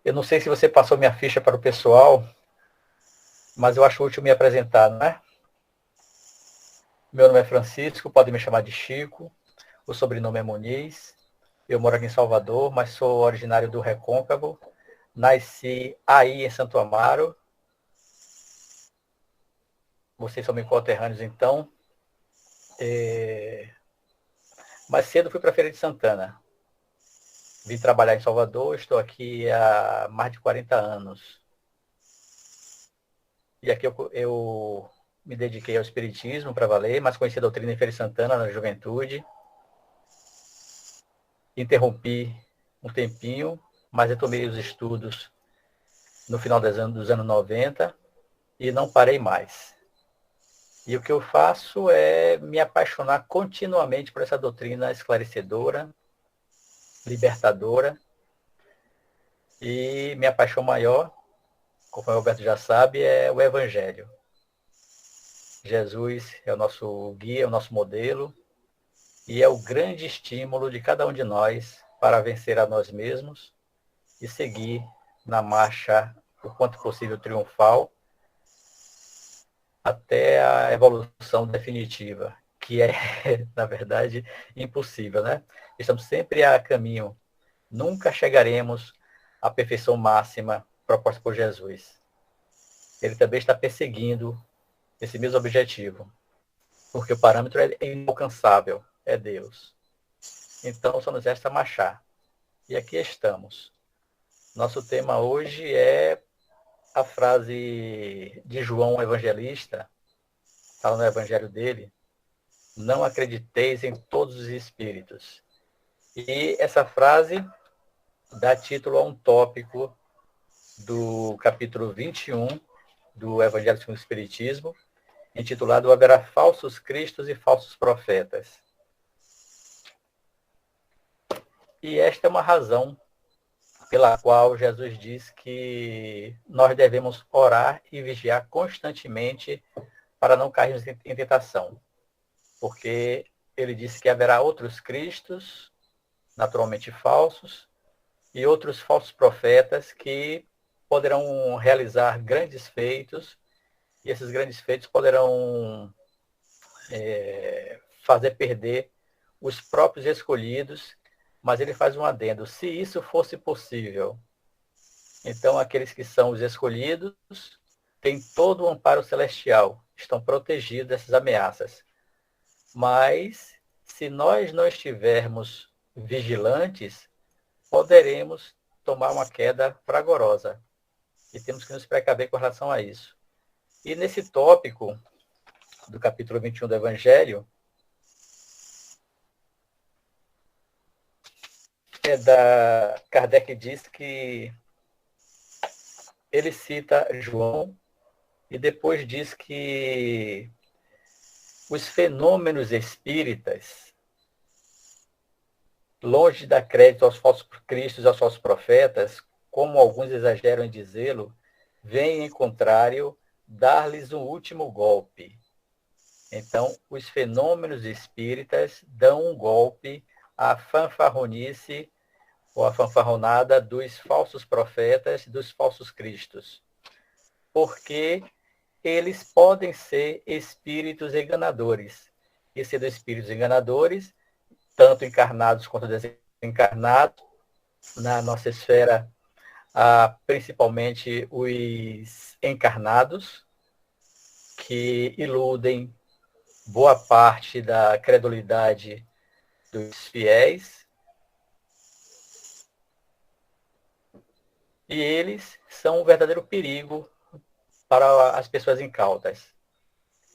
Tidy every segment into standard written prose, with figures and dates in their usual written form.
Eu não sei se você passou minha ficha para o pessoal, mas eu acho útil me apresentar, não é? Meu nome é Francisco, podem me chamar de Chico, o sobrenome é Muniz, eu moro aqui em Salvador, mas sou originário do Recôncavo, nasci aí em Santo Amaro, vocês são meus conterrâneos então, mais cedo fui para Feira de Santana, vim trabalhar em Salvador, estou aqui há mais de 40 anos. E aqui eu me dediquei ao espiritismo para valer, mas conheci a doutrina em Feira de Santana na juventude. Interrompi um tempinho, mas retomei os estudos no final dos anos 90 e não parei mais. E o que eu faço é me apaixonar continuamente por essa doutrina esclarecedora, libertadora, e minha paixão maior, como o Alberto já sabe, é o Evangelho. Jesus é o nosso guia, é o nosso modelo, e é o grande estímulo de cada um de nós para vencer a nós mesmos e seguir na marcha o quanto possível triunfal até a evolução definitiva, que é, na verdade, impossível, né? Estamos sempre a caminho. Nunca chegaremos à perfeição máxima proposta por Jesus. Ele também está perseguindo esse mesmo objetivo, porque o parâmetro é inalcançável, é Deus. Então, só nos resta marchar. E aqui estamos. Nosso tema hoje é a frase de João Evangelista, fala no evangelho dele, não acrediteis em todos os espíritos. E essa frase dá título a um tópico do capítulo 21 do Evangelho segundo o Espiritismo, intitulado Haverá falsos cristos e falsos profetas. E esta é uma razão pela qual Jesus diz que nós devemos orar e vigiar constantemente para não cairmos em tentação. Porque ele disse que haverá outros cristos, naturalmente falsos, e outros falsos profetas que poderão realizar grandes feitos, e esses grandes feitos poderão fazer perder os próprios escolhidos, mas ele faz um adendo, se isso fosse possível, então aqueles que são os escolhidos têm todo o amparo celestial, estão protegidos dessas ameaças. Mas, se nós não estivermos vigilantes, poderemos tomar uma queda fragorosa. E temos que nos precaver com relação a isso. E nesse tópico do capítulo 21 do Evangelho, Kardec diz que ele cita João e depois diz que os fenômenos espíritas, longe de dar crédito aos falsos cristos e aos falsos profetas, como alguns exageram em dizê-lo, vem em contrário dar-lhes um último golpe. Então, os fenômenos espíritas dão um golpe à fanfarronice ou à fanfarronada dos falsos profetas e dos falsos cristos. Porque eles podem ser espíritos enganadores. E sendo espíritos enganadores, tanto encarnados quanto desencarnados, na nossa esfera, principalmente os encarnados, que iludem boa parte da credulidade dos fiéis, e eles são um verdadeiro perigo para as pessoas incautas.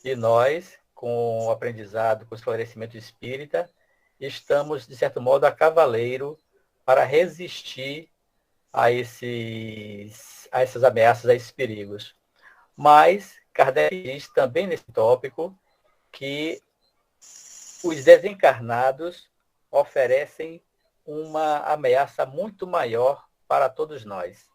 E nós, com o aprendizado, com o esclarecimento espírita, estamos, de certo modo, a cavaleiro para resistir a essas ameaças, a esses perigos. Mas Kardec diz também nesse tópico que os desencarnados oferecem uma ameaça muito maior para todos nós.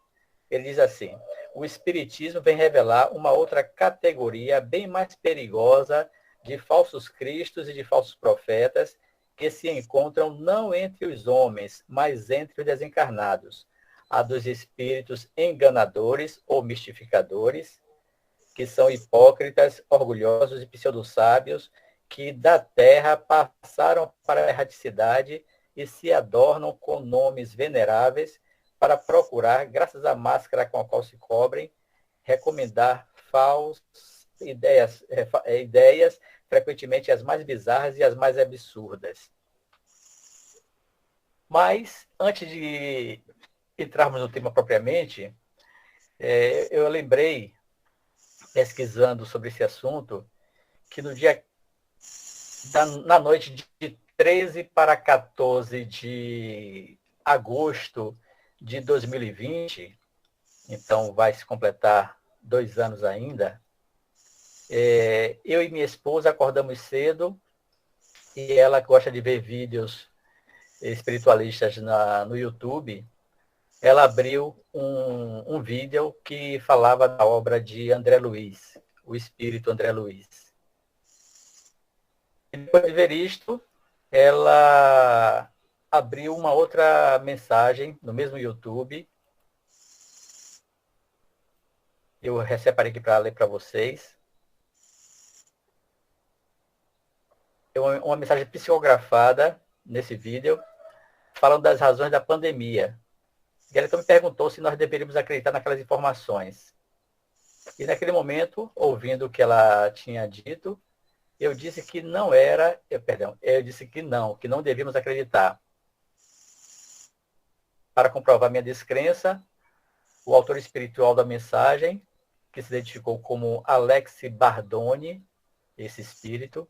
Ele diz assim, o Espiritismo vem revelar uma outra categoria bem mais perigosa de falsos cristos e de falsos profetas que se encontram não entre os homens, mas entre os desencarnados. a dos espíritos enganadores ou mistificadores, que são hipócritas, orgulhosos e pseudo-sábios, que da terra passaram para a erraticidade e se adornam com nomes veneráveis para procurar, graças à máscara com a qual se cobrem, recomendar falsas ideias, frequentemente as mais bizarras e as mais absurdas. Mas, antes de entrarmos no tema propriamente, eu lembrei, pesquisando sobre esse assunto, que na noite de 13 para 14 de agosto de 2020, então vai se completar 2 anos ainda, eu e minha esposa acordamos cedo, e ela gosta de ver vídeos espiritualistas no YouTube. Ela abriu um vídeo que falava da obra de André Luiz, o espírito André Luiz. E depois de ver isto, ela abriu uma outra mensagem no mesmo YouTube. Eu separei aqui para ler para vocês. É uma mensagem psicografada nesse vídeo, falando das razões da pandemia. E ela então me perguntou se nós deveríamos acreditar naquelas informações. E naquele momento, ouvindo o que ela tinha dito, eu disse que não era, eu disse que não devíamos acreditar. Para comprovar minha descrença, o autor espiritual da mensagem, que se identificou como Alex Bardoni, esse espírito,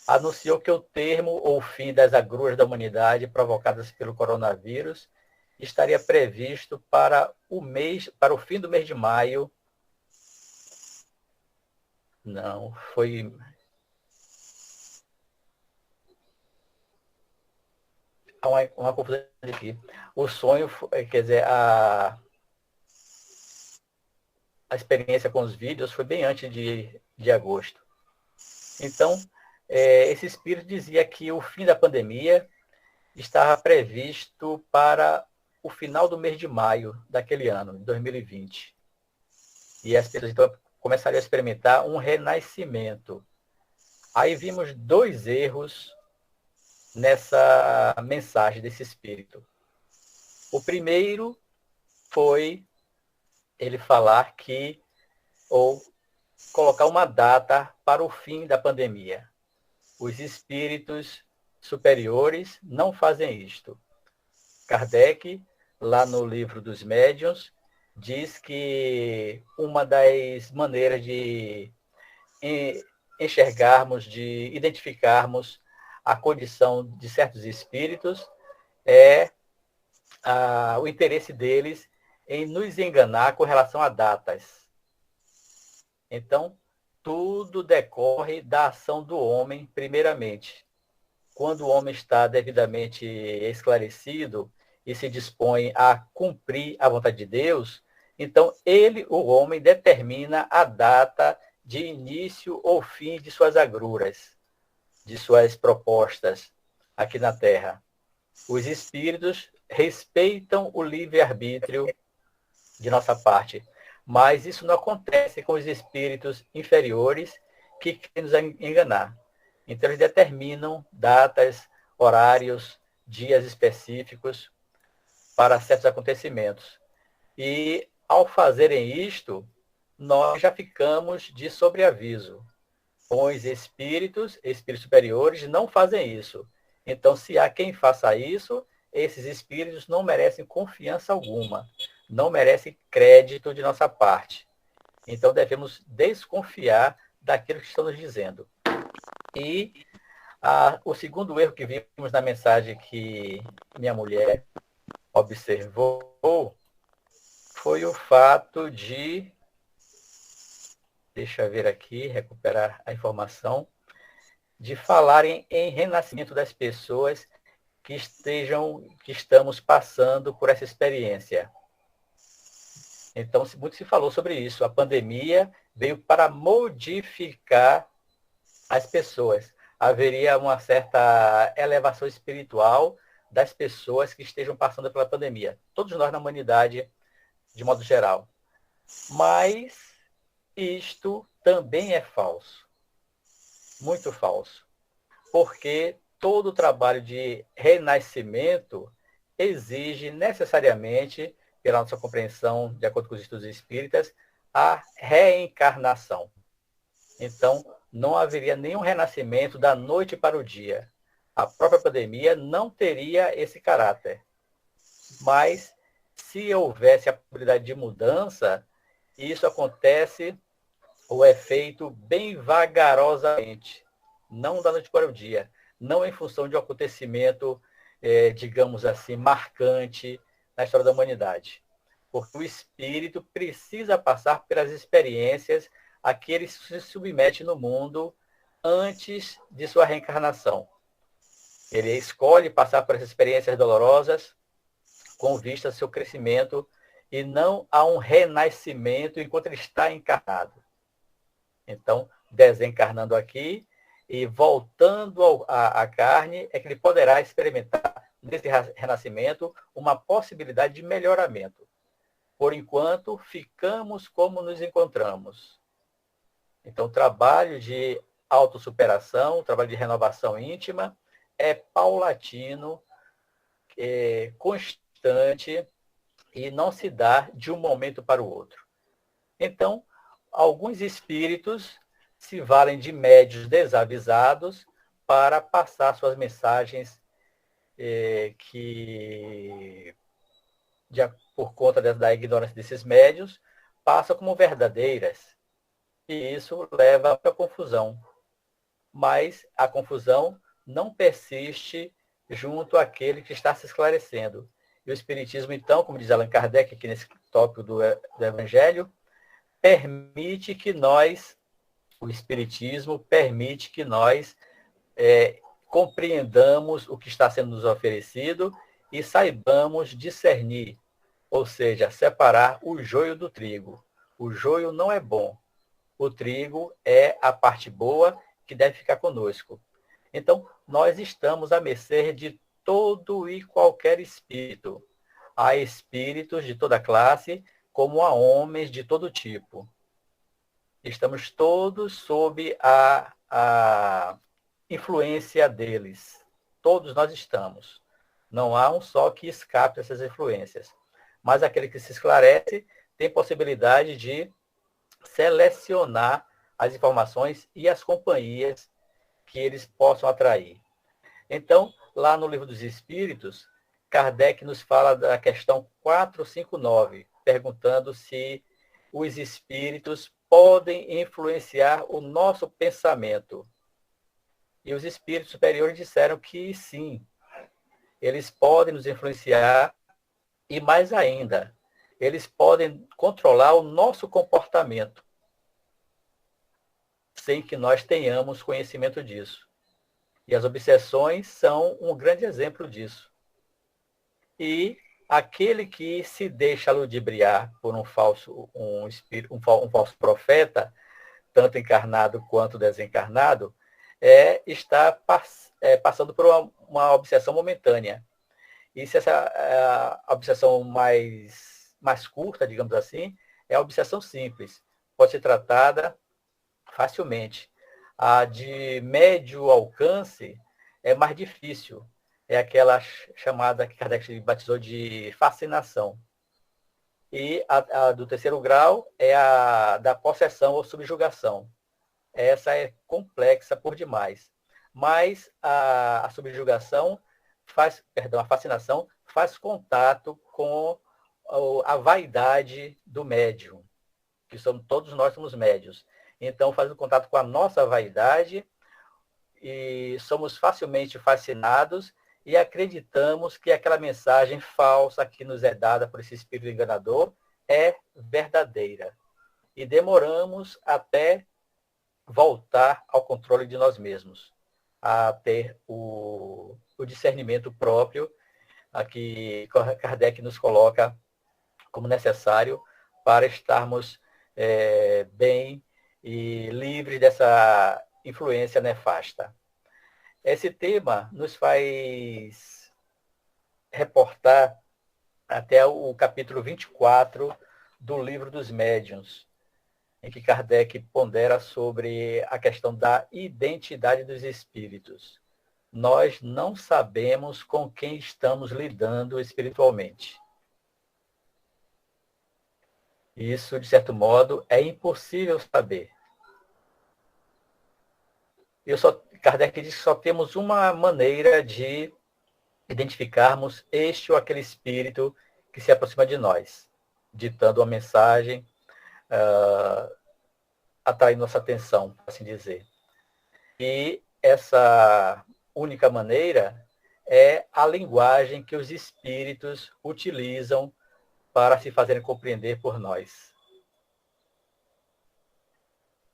anunciou que o termo ou fim das agruras da humanidade provocadas pelo coronavírus estaria previsto para o fim do mês de maio. Não, foi... Há uma confusão aqui. O sonho, quer dizer, a experiência com os vídeos foi bem antes de agosto. Então, esse espírito dizia que o fim da pandemia estava previsto para o final do mês de maio daquele ano, de 2020. E as pessoas então começariam a experimentar um renascimento. Aí vimos 2 erros nessa mensagem desse espírito. O primeiro foi ele falar ou colocar uma data para o fim da pandemia. Os espíritos superiores não fazem isto. Kardec, lá no livro dos médiuns, diz que uma das maneiras de enxergarmos, de identificarmos a condição de certos espíritos é o interesse deles em nos enganar com relação a datas. Então, tudo decorre da ação do homem, primeiramente. Quando o homem está devidamente esclarecido e se dispõe a cumprir a vontade de Deus, então o homem, determina a data de início ou fim de suas agruras, de suas propostas aqui na Terra. Os espíritos respeitam o livre-arbítrio de nossa parte, mas isso não acontece com os espíritos inferiores que querem nos enganar. Então, eles determinam datas, horários, dias específicos para certos acontecimentos. E, ao fazerem isto, nós já ficamos de sobreaviso. Os espíritos superiores, não fazem isso. Então, se há quem faça isso, esses espíritos não merecem confiança alguma, não merecem crédito de nossa parte. Então, devemos desconfiar daquilo que estão nos dizendo. E o segundo erro que vimos na mensagem que minha mulher observou foi o fato de... Deixa eu ver aqui, recuperar a informação. De falarem em renascimento das pessoas que estamos passando por essa experiência. Então, muito se falou sobre isso. A pandemia veio para modificar as pessoas. Haveria uma certa elevação espiritual das pessoas que estejam passando pela pandemia. Todos nós na humanidade, de modo geral. Mas isto também é falso. Muito falso. Porque todo o trabalho de renascimento exige necessariamente, pela nossa compreensão, de acordo com os estudos espíritas, a reencarnação. Então, não haveria nenhum renascimento da noite para o dia. A própria pandemia não teria esse caráter. Mas, se houvesse a possibilidade de mudança, isso acontece, o efeito, bem vagarosamente, não da noite para o dia, não em função de um acontecimento, digamos assim, marcante na história da humanidade. Porque o espírito precisa passar pelas experiências a que ele se submete no mundo antes de sua reencarnação. Ele escolhe passar por essas experiências dolorosas com vista ao seu crescimento e não a um renascimento enquanto ele está encarnado. Então, desencarnando aqui e voltando à carne, é que ele poderá experimentar, nesse renascimento, uma possibilidade de melhoramento. Por enquanto, ficamos como nos encontramos. Então, o trabalho de autossuperação, o trabalho de renovação íntima, é paulatino, constante e não se dá de um momento para o outro. Então, alguns espíritos se valem de médios desavisados para passar suas mensagens que, por conta da ignorância desses médios, passam como verdadeiras. E isso leva à confusão. Mas a confusão não persiste junto àquele que está se esclarecendo. E o Espiritismo, então, como diz Allan Kardec aqui nesse tópico do Evangelho, permite que nós, o Espiritismo permite que nós compreendamos o que está sendo nos oferecido e saibamos discernir, ou seja, separar o joio do trigo. O joio não é bom. O trigo é a parte boa que deve ficar conosco. Então, nós estamos à mercê de todo e qualquer espírito. Há espíritos de toda classe, como há homens de todo tipo. Estamos todos sob a influência deles. Todos nós estamos. Não há um só que escape dessas influências. Mas aquele que se esclarece tem possibilidade de selecionar as informações e as companhias que eles possam atrair. Então, lá no Livro dos Espíritos, Kardec nos fala da questão 459, perguntando se os espíritos podem influenciar o nosso pensamento. E os espíritos superiores disseram que sim, eles podem nos influenciar e mais ainda, eles podem controlar o nosso comportamento sem que nós tenhamos conhecimento disso. E as obsessões são um grande exemplo disso. E aquele que se deixa ludibriar por um falso profeta, tanto encarnado quanto desencarnado, está passando por uma obsessão momentânea. E se essa obsessão mais curta, digamos assim, é a obsessão simples. Pode ser tratada facilmente. A de médio alcance é mais difícil. É aquela chamada que Kardec batizou de fascinação. E a do terceiro grau é a da possessão ou subjugação. Essa é complexa por demais. Mas a subjugação a fascinação faz contato com a vaidade do médium, que todos nós somos médios. Então, faz um contato com a nossa vaidade e somos facilmente fascinados e acreditamos que aquela mensagem falsa que nos é dada por esse espírito enganador é verdadeira. E demoramos até voltar ao controle de nós mesmos, a ter o discernimento próprio, a que Kardec nos coloca como necessário para estarmos bem e livres dessa influência nefasta. Esse tema nos faz reportar até o capítulo 24 do Livro dos Médiuns, em que Kardec pondera sobre a questão da identidade dos espíritos. Nós não sabemos com quem estamos lidando espiritualmente. Isso, de certo modo, é impossível saber. Kardec diz que só temos uma maneira de identificarmos este ou aquele espírito que se aproxima de nós, ditando uma mensagem, atraindo nossa atenção, por assim dizer. E essa única maneira é a linguagem que os espíritos utilizam para se fazerem compreender por nós.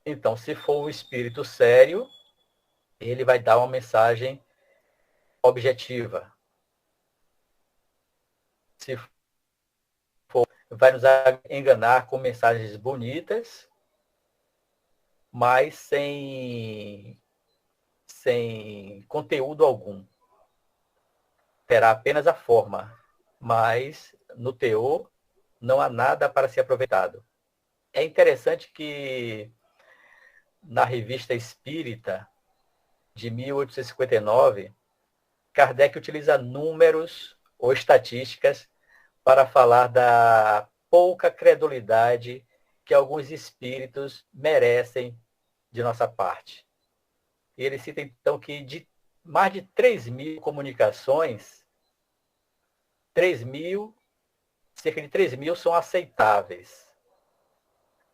Então, se for um espírito sério, ele vai dar uma mensagem objetiva. Se for, vai nos enganar com mensagens bonitas, mas sem conteúdo algum. Terá apenas a forma, mas no teor não há nada para ser aproveitado. É interessante que na Revista Espírita, de 1859, Kardec utiliza números ou estatísticas para falar da pouca credulidade que alguns espíritos merecem de nossa parte. E ele cita, então, que de mais de 3.000 comunicações, cerca de 3.000 são aceitáveis.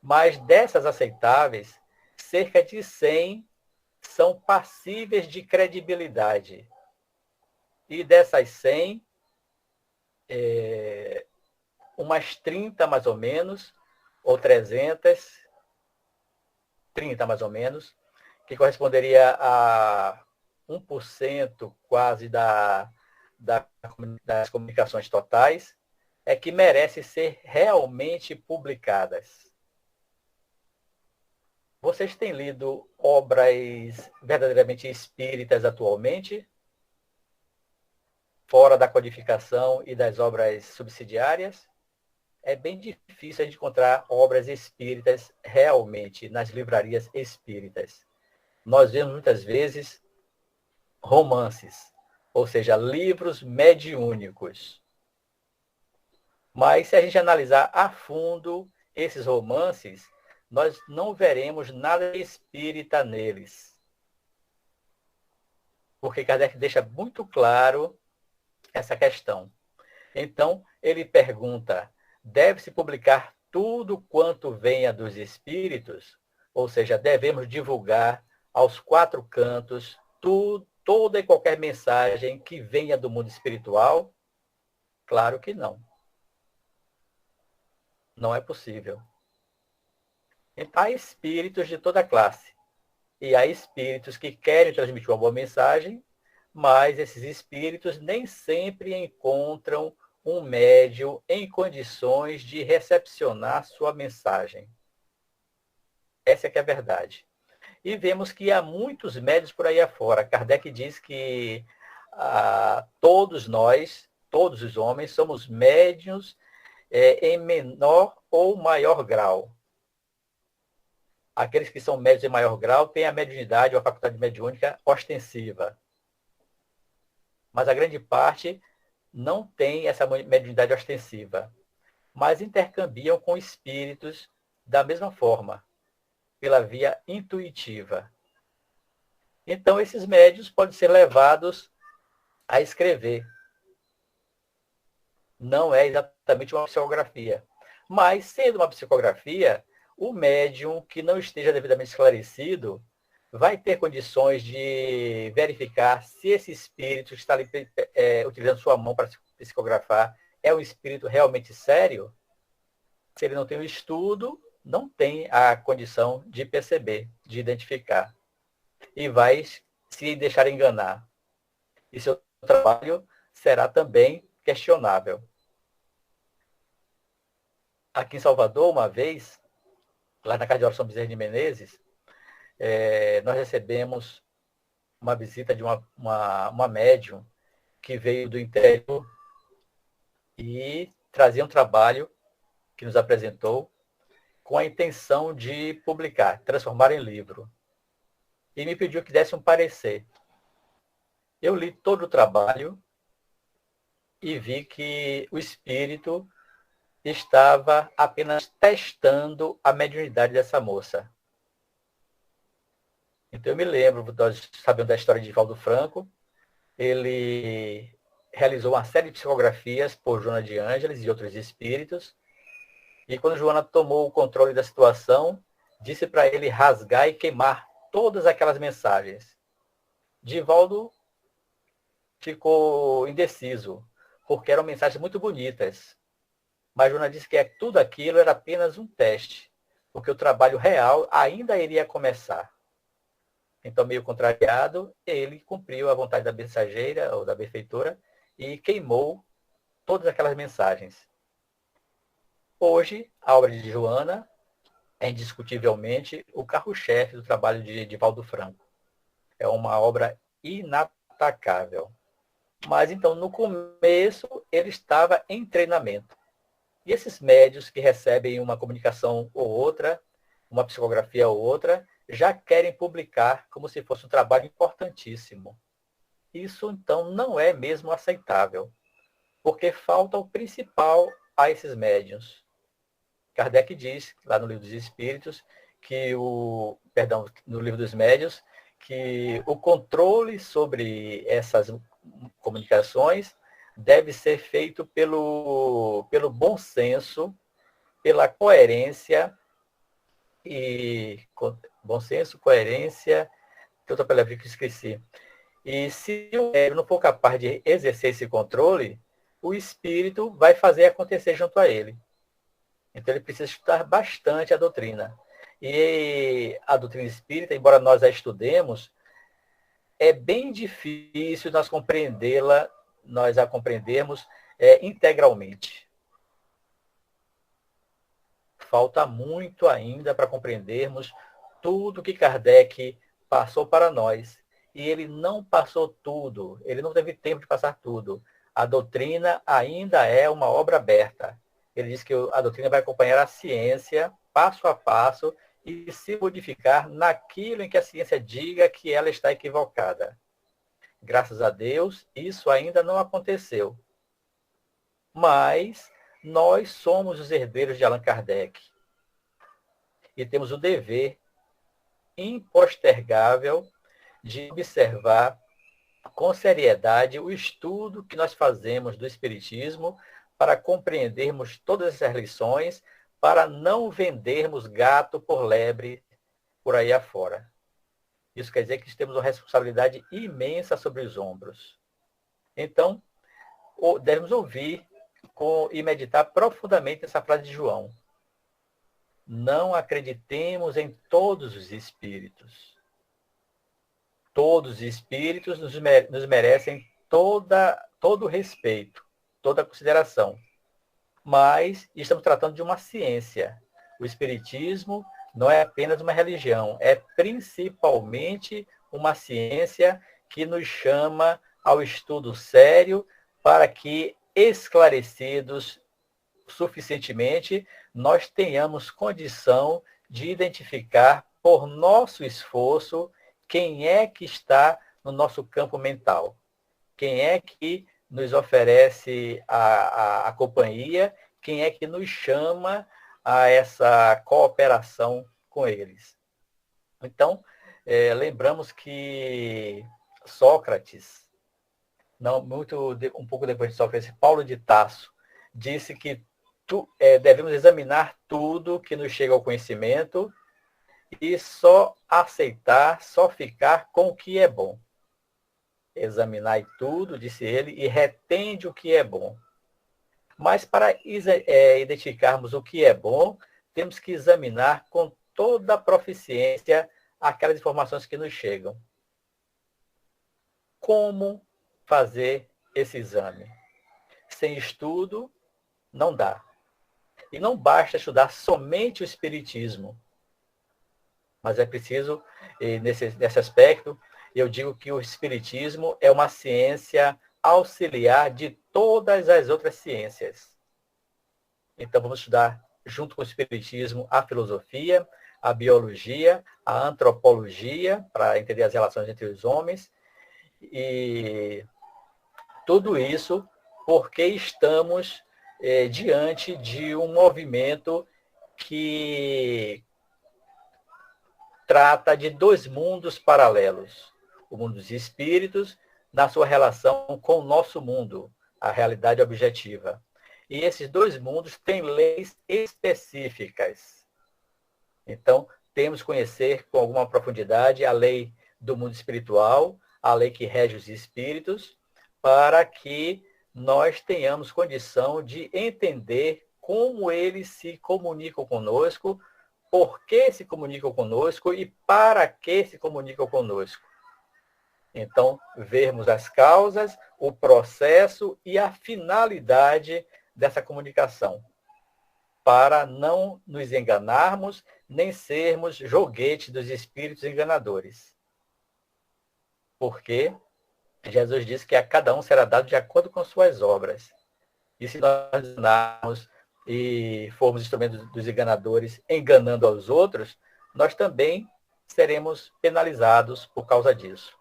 Mas dessas aceitáveis, cerca de 100 são passíveis de credibilidade. E dessas 100, umas 30 mais ou menos, ou 330 mais ou menos, que corresponderia a 1% quase das comunicações totais, é que merecem ser realmente publicadas. Vocês têm lido obras verdadeiramente espíritas atualmente? Fora da codificação e das obras subsidiárias? É bem difícil a gente encontrar obras espíritas realmente nas livrarias espíritas. Nós vemos muitas vezes romances, ou seja, livros mediúnicos. Mas se a gente analisar a fundo esses romances, nós não veremos nada espírita neles. Porque Kardec deixa muito claro essa questão. Então, ele pergunta, deve-se publicar tudo quanto venha dos espíritos? Ou seja, devemos divulgar aos quatro cantos toda e qualquer mensagem que venha do mundo espiritual? Claro que não. Não é possível. Então, há espíritos de toda classe. E há espíritos que querem transmitir uma boa mensagem, mas esses espíritos nem sempre encontram um médium em condições de recepcionar sua mensagem. Essa é que é a verdade. E vemos que há muitos médiuns por aí afora. Kardec diz que todos nós, todos os homens, somos médiuns em menor ou maior grau. Aqueles que são médiuns em maior grau têm a mediunidade ou a faculdade mediúnica ostensiva. Mas a grande parte não tem essa mediunidade ostensiva, mas intercambiam com espíritos da mesma forma, pela via intuitiva. Então, esses médiuns podem ser levados a escrever. Não é exatamente uma psicografia. Mas, sendo uma psicografia, o médium que não esteja devidamente esclarecido vai ter condições de verificar se esse espírito que está ali, utilizando sua mão para psicografar é um espírito realmente sério. Se ele não tem o estudo, não tem a condição de perceber, de identificar. E vai se deixar enganar. E seu trabalho será também questionável. Aqui em Salvador, uma vez, lá na casa de oração Bezerra de Menezes, nós recebemos uma visita de uma médium que veio do interior e trazia um trabalho que nos apresentou com a intenção de publicar, transformar em livro. E me pediu que desse um parecer. Eu li todo o trabalho e vi que o espírito estava apenas testando a mediunidade dessa moça. Então eu me lembro, nós sabemos da história de Divaldo Franco, ele realizou uma série de psicografias por Joana de Ângeles e outros espíritos, e quando Joana tomou o controle da situação, disse para ele rasgar e queimar todas aquelas mensagens. Divaldo ficou indeciso, porque eram mensagens muito bonitas, mas Joana disse que tudo aquilo era apenas um teste, porque o trabalho real ainda iria começar. Então, meio contrariado, ele cumpriu a vontade da mensageira ou da benfeitora e queimou todas aquelas mensagens. Hoje, a obra de Joana é indiscutivelmente o carro-chefe do trabalho de Divaldo Franco. É uma obra inatacável. Mas, então, no começo, ele estava em treinamento. E esses médios que recebem uma comunicação ou outra, uma psicografia ou outra, já querem publicar como se fosse um trabalho importantíssimo. Isso, então, não é mesmo aceitável, porque falta o principal a esses médiuns. Kardec diz, lá no Livro dos Espíritos, no Livro dos Médiuns, que o controle sobre essas comunicações deve ser feito pelo bom senso, pela coerência bom senso, coerência, que outra palavra que eu esqueci. E se o médium não for capaz de exercer esse controle, o espírito vai fazer acontecer junto a ele. Então ele precisa estudar bastante a doutrina. E a doutrina espírita, embora nós a estudemos, é bem difícil nós compreendê-la, nós a compreendermos integralmente. Falta muito ainda para compreendermos tudo que Kardec passou para nós. E ele não passou tudo, ele não teve tempo de passar tudo. A doutrina ainda é uma obra aberta. Ele diz que a doutrina vai acompanhar a ciência, passo a passo, e se modificar naquilo em que a ciência diga que ela está equivocada. Graças a Deus, isso ainda não aconteceu. Mas nós somos os herdeiros de Allan Kardec. E temos o dever impostergável de observar com seriedade o estudo que nós fazemos do Espiritismo para compreendermos todas essas lições, para não vendermos gato por lebre por aí afora. Isso quer dizer que temos uma responsabilidade imensa sobre os ombros. Então, devemos ouvir e meditar profundamente essa frase de João. Não acreditemos em todos os espíritos. Todos os espíritos nos merecem todo o respeito, toda a consideração. Mas estamos tratando de uma ciência. O espiritismo não é apenas uma religião, é principalmente uma ciência que nos chama ao estudo sério para que, esclarecidos suficientemente, nós tenhamos condição de identificar, por nosso esforço, quem é que está no nosso campo mental, quem é que nos oferece a companhia, quem é que nos chama a essa cooperação com eles. Então, lembramos que Sócrates, um pouco depois de Sócrates, Paulo de Tarso, disse que devemos examinar tudo que nos chega ao conhecimento e só aceitar, só ficar com o que é bom. Examinai tudo, disse ele, e retende o que é bom. Mas para identificarmos o que é bom, temos que examinar com toda a proficiência aquelas informações que nos chegam. Como fazer esse exame? Sem estudo, não dá. E não basta estudar somente o Espiritismo. Mas é preciso, nesse aspecto, eu digo que o Espiritismo é uma ciência auxiliar de todas as outras ciências. Então, vamos estudar, junto com o Espiritismo, a filosofia, a biologia, a antropologia, para entender as relações entre os homens, e tudo isso porque estamos diante de um movimento que trata de dois mundos paralelos. O mundo dos espíritos, na sua relação com o nosso mundo, a realidade objetiva. E esses dois mundos têm leis específicas. Então, temos que conhecer com alguma profundidade a lei do mundo espiritual, a lei que rege os espíritos, para que nós tenhamos condição de entender como eles se comunicam conosco, por que se comunicam conosco e para que se comunicam conosco. Então, vermos as causas, o processo e a finalidade dessa comunicação, para não nos enganarmos, nem sermos joguetes dos espíritos enganadores. Porque Jesus disse que a cada um será dado de acordo com suas obras. E se nós enganarmos e formos instrumentos dos enganadores, enganando aos outros, nós também seremos penalizados por causa disso.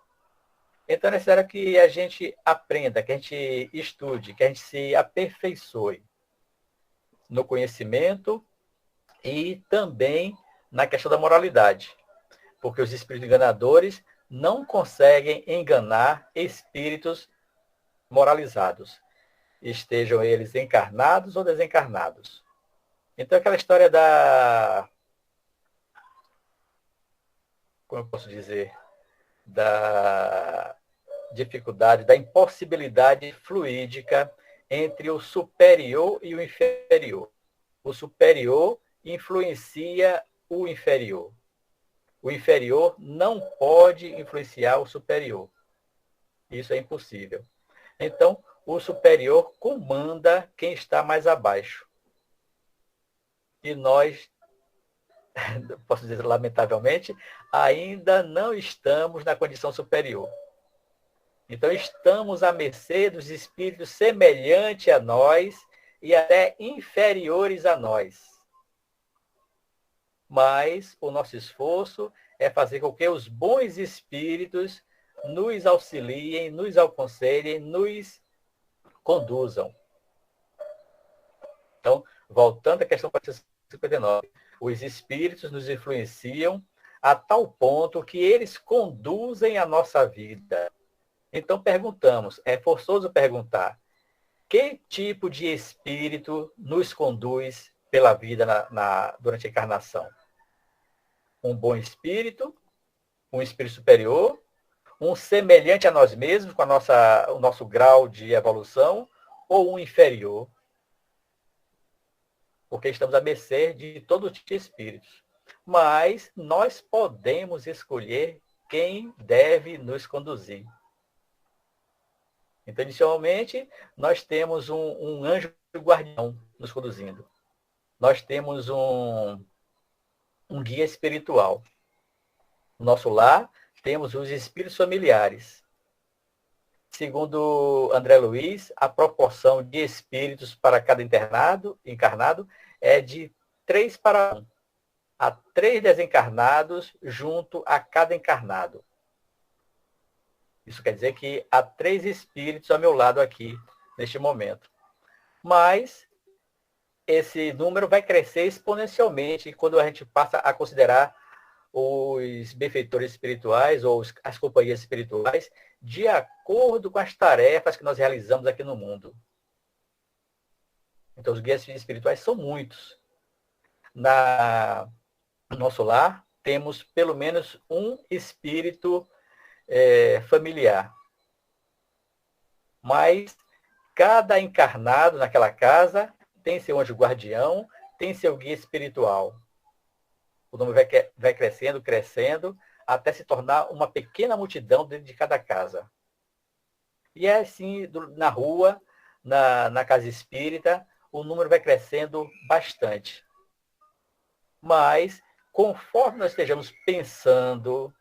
Então é necessário que a gente aprenda, que a gente estude, que a gente se aperfeiçoe no conhecimento e também na questão da moralidade. Porque os espíritos enganadores não conseguem enganar espíritos moralizados, estejam eles encarnados ou desencarnados. Então, aquela história da... Como eu posso dizer? Da dificuldade, da impossibilidade fluídica entre o superior e o inferior. O superior influencia o inferior. O inferior não pode influenciar o superior. Isso é impossível. Então, o superior comanda quem está mais abaixo. E nós, posso dizer lamentavelmente, ainda não estamos na condição superior. Então, estamos à mercê dos espíritos semelhantes a nós e até inferiores a nós. Mas o nosso esforço é fazer com que os bons espíritos nos auxiliem, nos aconselhem, nos conduzam. Então, voltando à questão 459, os espíritos nos influenciam a tal ponto que eles conduzem a nossa vida. Então, perguntamos, é forçoso perguntar, que tipo de espírito nos conduz pela vida durante a encarnação? Um bom espírito, um espírito superior, um semelhante a nós mesmos, com o nosso grau de evolução, ou um inferior? Porque estamos à mercê de todo tipo de espíritos. Mas nós podemos escolher quem deve nos conduzir. Então, inicialmente, nós temos um anjo guardião nos conduzindo. Nós temos um guia espiritual. No nosso lar, temos os espíritos familiares. Segundo André Luiz, a proporção de espíritos para cada encarnado é de 3 para 1. Há 3 desencarnados junto a cada encarnado. Isso quer dizer que há 3 espíritos ao meu lado aqui, neste momento. Mas esse número vai crescer exponencialmente quando a gente passa a considerar os benfeitores espirituais ou as companhias espirituais de acordo com as tarefas que nós realizamos aqui no mundo. Então, os guias espirituais são muitos. No nosso lar, temos pelo menos um espírito familiar. Mas cada encarnado naquela casa tem seu anjo guardião, tem seu guia espiritual. O número vai crescendo, crescendo, até se tornar uma pequena multidão dentro de cada casa. E é assim, na rua, na casa espírita, o número vai crescendo bastante. Mas, conforme nós estejamos pensando,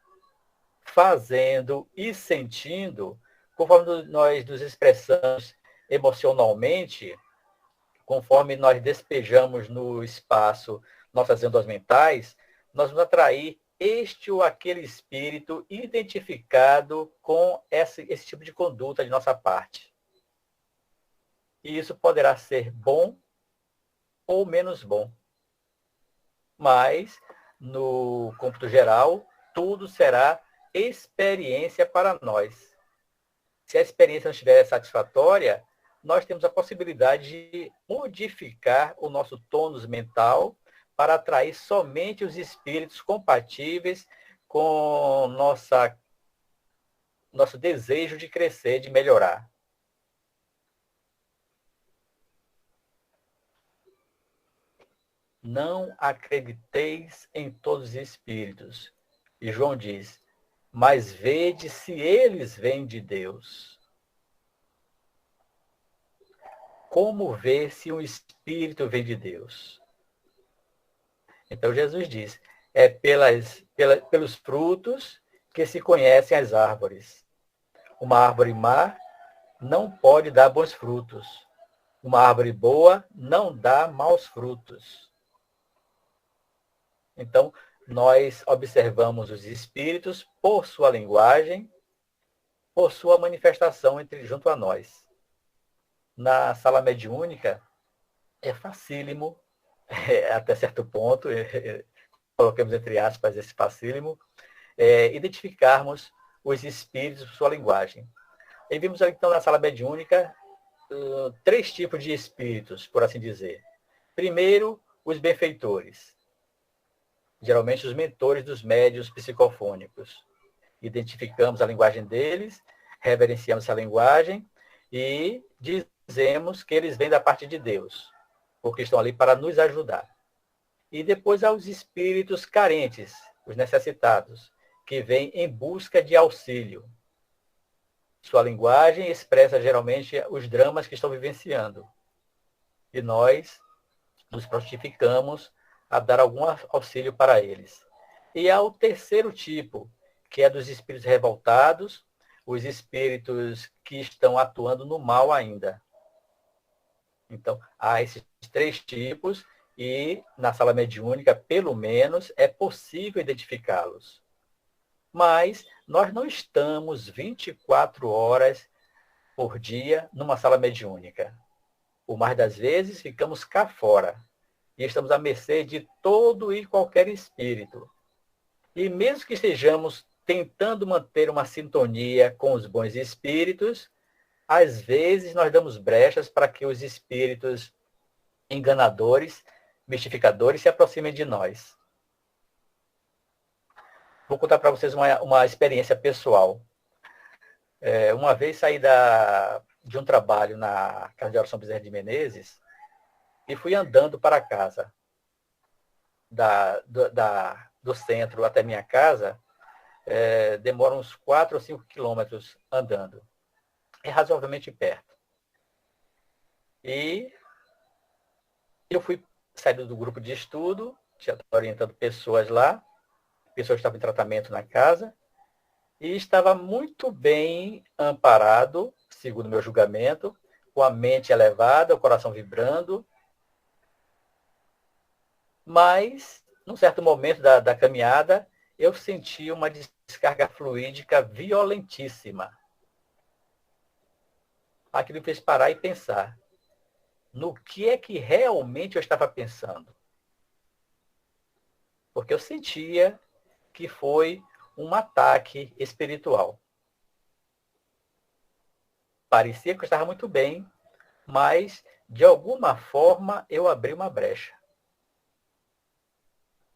fazendo e sentindo, conforme nós nos expressamos emocionalmente, conforme nós despejamos no espaço nossas ondas mentais, nós vamos atrair este ou aquele espírito identificado com esse tipo de conduta de nossa parte. E isso poderá ser bom ou menos bom. Mas, no cômputo geral, tudo será experiência para nós. Se a experiência não estiver satisfatória, nós temos a possibilidade de modificar o nosso tônus mental para atrair somente os espíritos compatíveis com nosso desejo de crescer, de melhorar. Não acrediteis em todos os espíritos. E João diz, mas vede se eles vêm de Deus. Como ver se um espírito vem de Deus? Então Jesus diz, é pelos frutos que se conhecem as árvores. Uma árvore má não pode dar bons frutos. Uma árvore boa não dá maus frutos. Então, nós observamos os espíritos por sua linguagem, por sua manifestação junto a nós. Na sala mediúnica, é facílimo, até certo ponto, coloquemos entre aspas esse facílimo, identificarmos os espíritos por sua linguagem. E vimos então na sala mediúnica 3 tipos de espíritos, por assim dizer. Primeiro, os benfeitores. Geralmente os mentores dos médiuns psicofônicos. Identificamos a linguagem deles, reverenciamos essa linguagem e dizemos que eles vêm da parte de Deus, porque estão ali para nos ajudar. E depois há os espíritos carentes, os necessitados, que vêm em busca de auxílio. Sua linguagem expressa geralmente os dramas que estão vivenciando. E nós nos prontificamos a dar algum auxílio para eles. E há o terceiro tipo, que é dos espíritos revoltados, os espíritos que estão atuando no mal ainda. Então, há esses 3 tipos e na sala mediúnica, pelo menos, é possível identificá-los. Mas nós não estamos 24 horas por dia numa sala mediúnica. Por mais das vezes, ficamos cá fora. E estamos à mercê de todo e qualquer espírito. E mesmo que estejamos tentando manter uma sintonia com os bons espíritos, às vezes nós damos brechas para que os espíritos enganadores, mistificadores, se aproximem de nós. Vou contar para vocês uma experiência pessoal. Uma vez saí de um trabalho na Casa de Oração Bezerra de Menezes, e fui andando para casa. Do centro até minha casa, demora uns 4 ou 5 quilômetros andando. É razoavelmente perto. E eu fui saindo do grupo de estudo, já estava orientando pessoas lá, pessoas que estavam em tratamento na casa, e estava muito bem amparado, segundo meu julgamento, com a mente elevada, o coração vibrando. Mas, num certo momento da caminhada, eu senti uma descarga fluídica violentíssima. Aquilo me fez parar e pensar no que é que realmente eu estava pensando. Porque eu sentia que foi um ataque espiritual. Parecia que eu estava muito bem, mas, de alguma forma, eu abri uma brecha.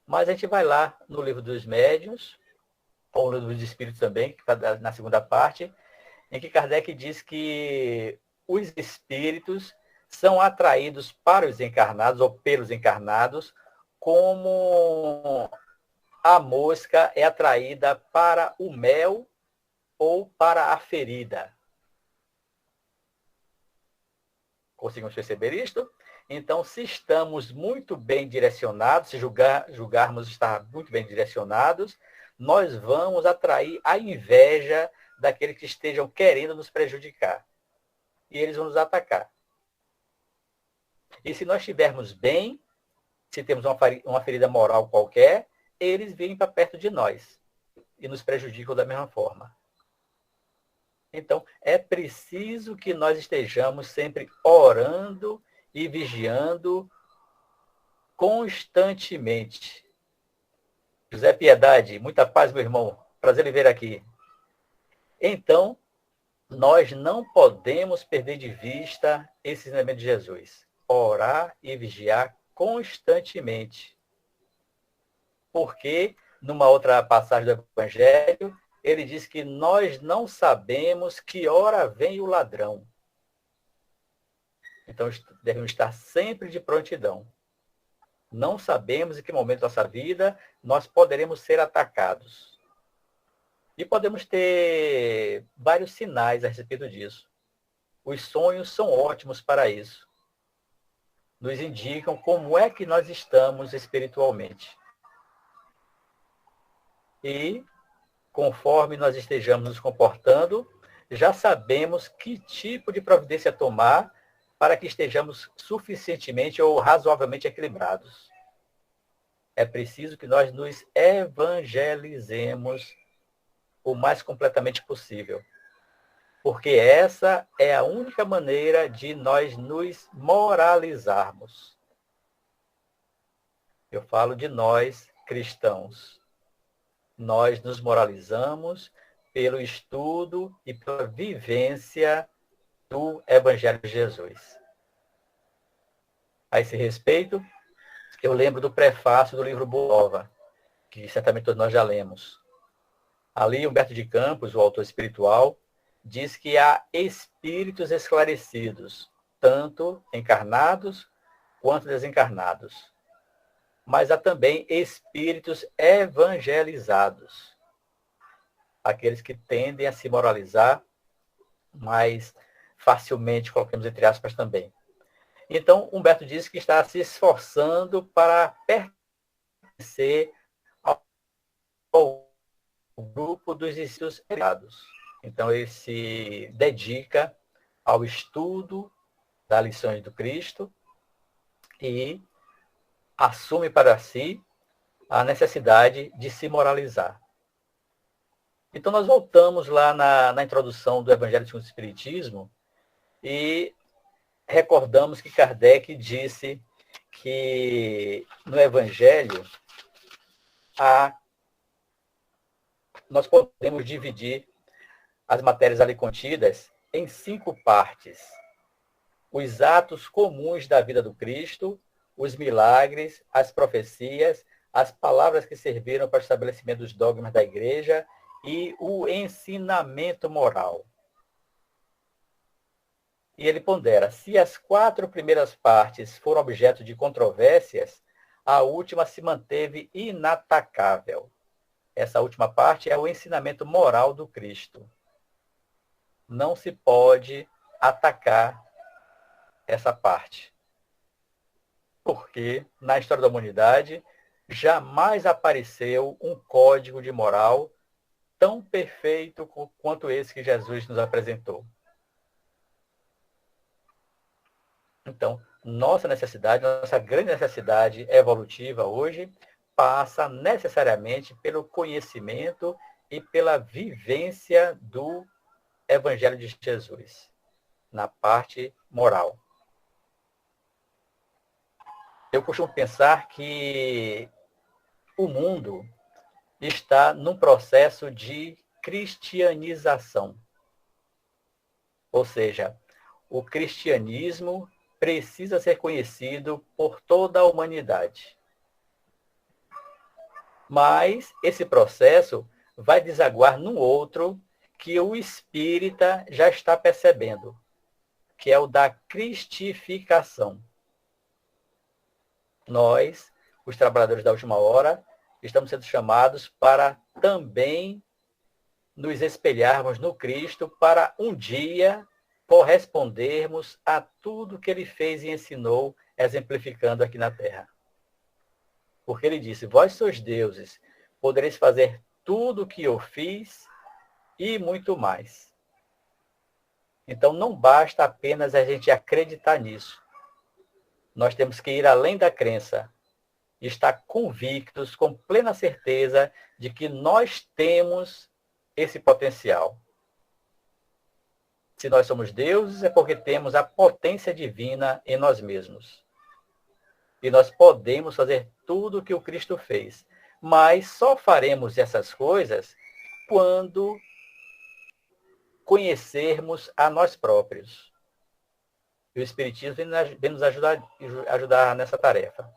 Mas a gente vai lá no livro dos médiuns, ou no livro dos espíritos também, que está na segunda parte, em que Kardec diz que os espíritos são atraídos para os encarnados, ou pelos encarnados, como a mosca é atraída para o mel ou para a ferida. Conseguimos perceber isto? Então, se estamos muito bem direcionados, se julgarmos estar muito bem direcionados, nós vamos atrair a inveja daqueles que estejam querendo nos prejudicar. E eles vão nos atacar. E se nós estivermos bem, se temos uma ferida moral qualquer, eles vêm para perto de nós e nos prejudicam da mesma forma. Então, é preciso que nós estejamos sempre orando e vigiando constantemente. José Piedade, muita paz, meu irmão. Prazer em ver aqui. Então, nós não podemos perder de vista esse ensinamento de Jesus. Orar e vigiar constantemente. Porque, numa outra passagem do Evangelho, ele diz que nós não sabemos que hora vem o ladrão. Então, devemos estar sempre de prontidão. Não sabemos em que momento da nossa vida nós poderemos ser atacados. E podemos ter vários sinais a respeito disso. Os sonhos são ótimos para isso. Nos indicam como é que nós estamos espiritualmente. E, conforme nós estejamos nos comportando, já sabemos que tipo de providência tomar para que estejamos suficientemente ou razoavelmente equilibrados. É preciso que nós nos evangelizemos o mais completamente possível. Porque essa é a única maneira de nós nos moralizarmos. Eu falo de nós, cristãos. Nós nos moralizamos pelo estudo e pela vivência do Evangelho de Jesus. A esse respeito, eu lembro do prefácio do livro Boa Nova, que certamente todos nós já lemos. Ali, Humberto de Campos, o autor espiritual, diz que há espíritos esclarecidos, tanto encarnados quanto desencarnados. Mas há também espíritos evangelizados, aqueles que tendem a se moralizar mais facilmente, colocamos entre aspas também. Então, Humberto diz que está se esforçando para pertencer ao grupo dos espíritos evangelizados. Então, ele se dedica ao estudo das lições do Cristo e assume para si a necessidade de se moralizar. Então, nós voltamos lá na introdução do Evangelho segundo o Espiritismo e recordamos que Kardec disse que no Evangelho nós podemos dividir as matérias ali contidas em 5 partes. Os atos comuns da vida do Cristo, os milagres, as profecias, as palavras que serviram para o estabelecimento dos dogmas da Igreja e o ensinamento moral. E ele pondera, se as 4 primeiras partes foram objeto de controvérsias, a última se manteve inatacável. Essa última parte é o ensinamento moral do Cristo. Não se pode atacar essa parte. Porque na história da humanidade jamais apareceu um código de moral tão perfeito quanto esse que Jesus nos apresentou. Então, nossa grande necessidade evolutiva hoje, passa necessariamente pelo conhecimento e pela vivência do Evangelho de Jesus, na parte moral. Eu costumo pensar que o mundo está num processo de cristianização. Ou seja, o cristianismo precisa ser conhecido por toda a humanidade. Mas esse processo vai desaguar num outro que o espírita já está percebendo, que é o da cristificação. Nós, os trabalhadores da última hora, estamos sendo chamados para também nos espelharmos no Cristo para um dia correspondermos a tudo que ele fez e ensinou, exemplificando aqui na terra. Porque ele disse, vós sois deuses, podereis fazer tudo o que eu fiz e muito mais. Então, não basta apenas a gente acreditar nisso. Nós temos que ir além da crença e estar convictos, com plena certeza, de que nós temos esse potencial. Se nós somos deuses, é porque temos a potência divina em nós mesmos. E nós podemos fazer tudo o que o Cristo fez. Mas só faremos essas coisas quando conhecermos a nós próprios. E o Espiritismo vem nos ajudar nessa tarefa.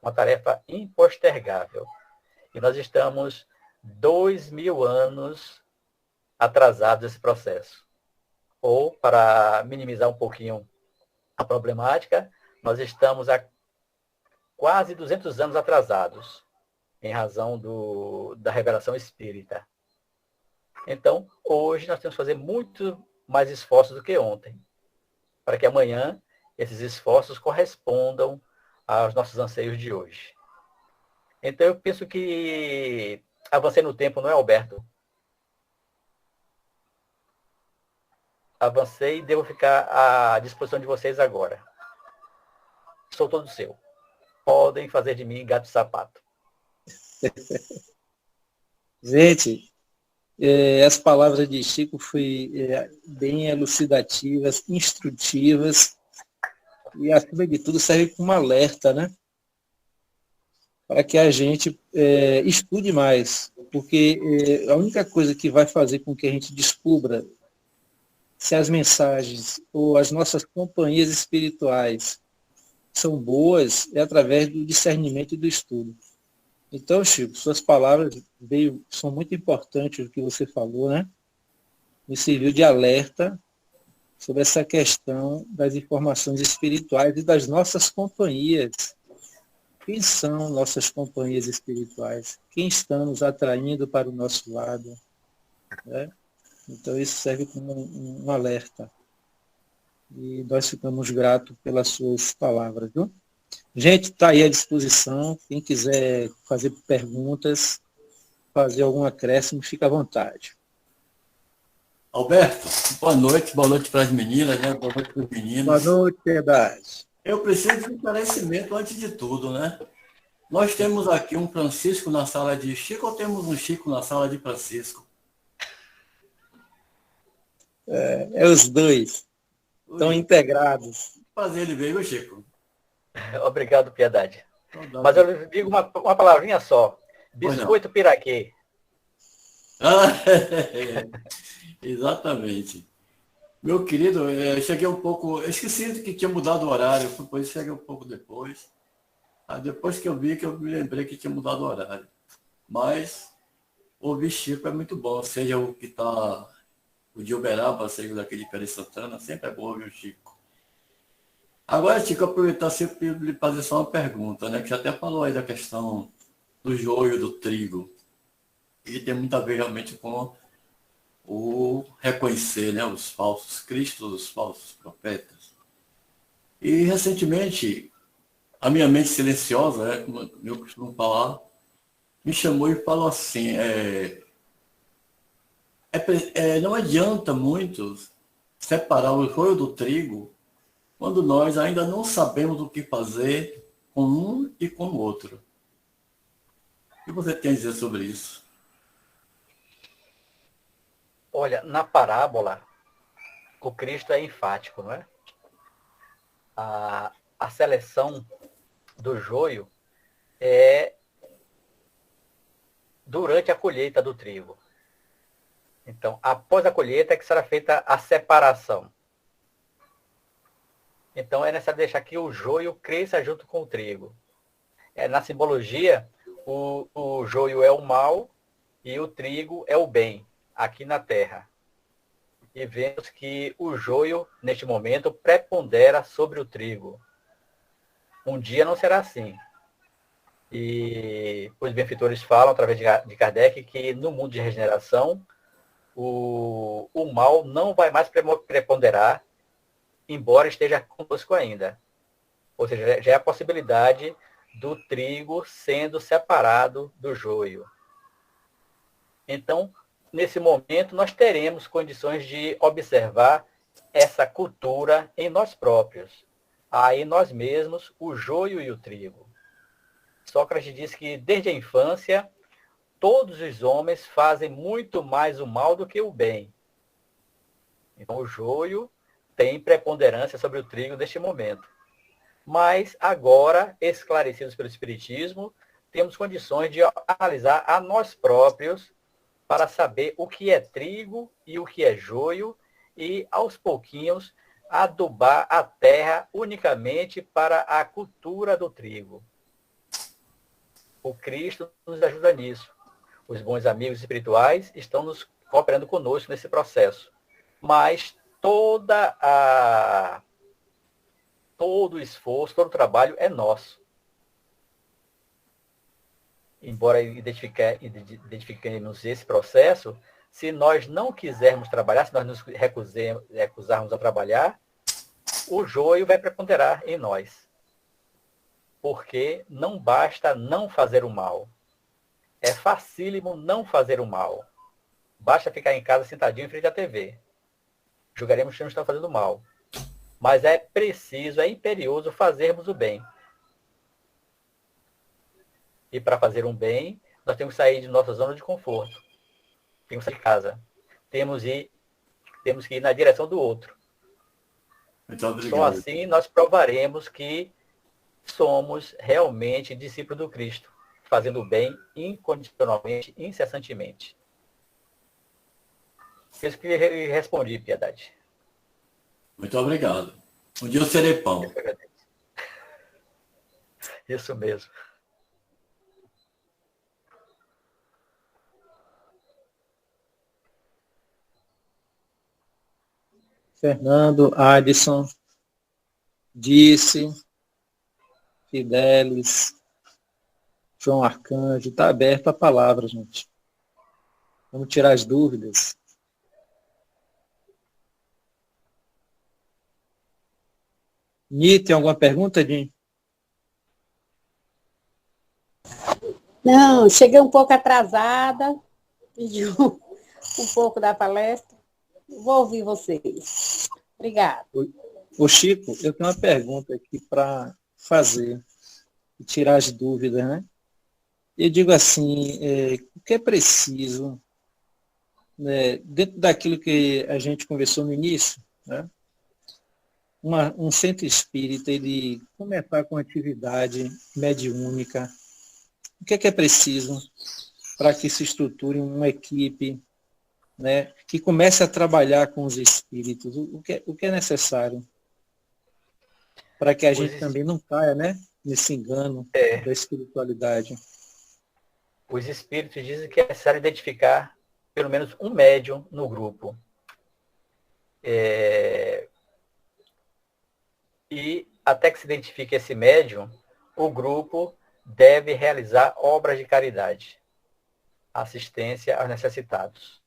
Uma tarefa impostergável. E nós estamos 2000 anos atrasados nesse processo. Ou, para minimizar um pouquinho a problemática, nós estamos há quase 200 anos atrasados, em razão da revelação espírita. Então, hoje nós temos que fazer muito mais esforços do que ontem, para que amanhã esses esforços correspondam aos nossos anseios de hoje. Então, eu penso que avancei no tempo, não é, Alberto? Avancei e devo ficar à disposição de vocês agora. Sou todo seu. Podem fazer de mim gato e sapato. Gente, as palavras de Chico foram bem elucidativas, instrutivas e, acima de tudo, serve como alerta, né? Para que a gente estude mais, porque a única coisa que vai fazer com que a gente descubra se as mensagens ou as nossas companhias espirituais são boas é através do discernimento e do estudo. Então, Chico, suas palavras são muito importantes, o que você falou, né? Me serviu de alerta sobre essa questão das informações espirituais e das nossas companhias. Quem são nossas companhias espirituais? Quem estão nos atraindo para o nosso lado? Né? Então, isso serve como um alerta. E nós ficamos gratos pelas suas palavras. Viu? Gente, está aí à disposição. Quem quiser fazer perguntas, fazer algum acréscimo, fica à vontade. Alberto, boa noite para as meninas, né? Boa noite para os meninos. Boa noite, Piedade. Eu preciso de um esclarecimento antes de tudo, né? Nós temos aqui um Francisco na sala de Chico ou temos um Chico na sala de Francisco? Os dois. Estão integrados. Prazer ele veio, Chico. Obrigado, Piedade. Mas eu digo uma palavrinha só. Biscoito piraquê. Exatamente. Meu querido, eu cheguei um pouco... Eu esqueci que tinha mudado o horário, depois cheguei um pouco depois. Aí depois que eu vi, que eu me lembrei que tinha mudado o horário. Mas ouvir Chico é muito bom, seja o que está... O de Uberaba, seja daquele de Peri Santana, sempre é bom ouvir o Chico. Agora, Chico, aproveitar sempre para lhe fazer só uma pergunta, né? Que já até falou aí da questão do joio, do trigo. E tem muito a ver realmente com o reconhecer, né, os falsos cristos, os falsos profetas. E recentemente, a minha mente silenciosa, né, como eu costumo falar, me chamou e falou assim, não adianta muito separar o joio do trigo quando nós ainda não sabemos o que fazer com um e com o outro. O que você tem a dizer sobre isso? Olha, na parábola, o Cristo é enfático, não é? A seleção do joio é durante a colheita do trigo. Então, após a colheita é que será feita a separação. Então, é necessário deixar que o joio cresça junto com o trigo. Na simbologia, o joio é o mal e o trigo é o bem, aqui na terra. E vemos que o joio, neste momento, prepondera sobre o trigo. Um dia não será assim. E os benfeitores falam, através de Kardec, que no mundo de regeneração, o mal não vai mais preponderar, embora esteja conosco ainda. Ou seja, já é a possibilidade do trigo sendo separado do joio. Então, nesse momento, nós teremos condições de observar essa cultura em nós próprios. Há em nós mesmos o joio e o trigo. Sócrates disse que, desde a infância, todos os homens fazem muito mais o mal do que o bem. Então, o joio tem preponderância sobre o trigo neste momento. Mas, agora, esclarecidos pelo Espiritismo, temos condições de analisar a nós próprios para saber o que é trigo e o que é joio e, aos pouquinhos, adubar a terra unicamente para a cultura do trigo. O Cristo nos ajuda nisso. Os bons amigos espirituais estão nos cooperando conosco nesse processo. Mas todo o esforço, todo o trabalho é nosso. Embora identifiquemos esse processo, se nós não quisermos trabalhar, se nós nos recusarmos a trabalhar, o joio vai preponderar em nós. Porque não basta não fazer o mal. É facílimo não fazer o mal. Basta ficar em casa sentadinho em frente à TV. Julgaremos que não estamos fazendo mal. Mas é preciso, é imperioso fazermos o bem. E para fazer um bem, nós temos que sair de nossa zona de conforto. Temos que sair de casa. Temos que ir na direção do outro. Só assim nós provaremos que somos realmente discípulos do Cristo, fazendo o bem incondicionalmente, incessantemente. Isso que eu respondi, Piedade. Muito obrigado. Um dia eu serei pão. Isso mesmo. Fernando, Adson, Disse, Fidelis, João Arcanjo, está aberto a palavra, gente. Vamos tirar as dúvidas. Ni, tem alguma pergunta, Din? Não, cheguei um pouco atrasada, pedi um pouco da palestra. Vou ouvir vocês. Obrigada. Ô Chico, eu tenho uma pergunta aqui para fazer, tirar as dúvidas, né? Eu digo assim, o que é preciso, né, dentro daquilo que a gente conversou no início, né? Um centro espírita, ele começar com atividade mediúnica, o que é preciso para que se estruture uma equipe, né, que comece a trabalhar com os espíritos? O que é necessário para que a gente também não caia, né, nesse engano da espiritualidade? Os espíritos dizem que é necessário identificar pelo menos um médium no grupo. E até que se identifique esse médium, o grupo deve realizar obras de caridade, assistência aos necessitados.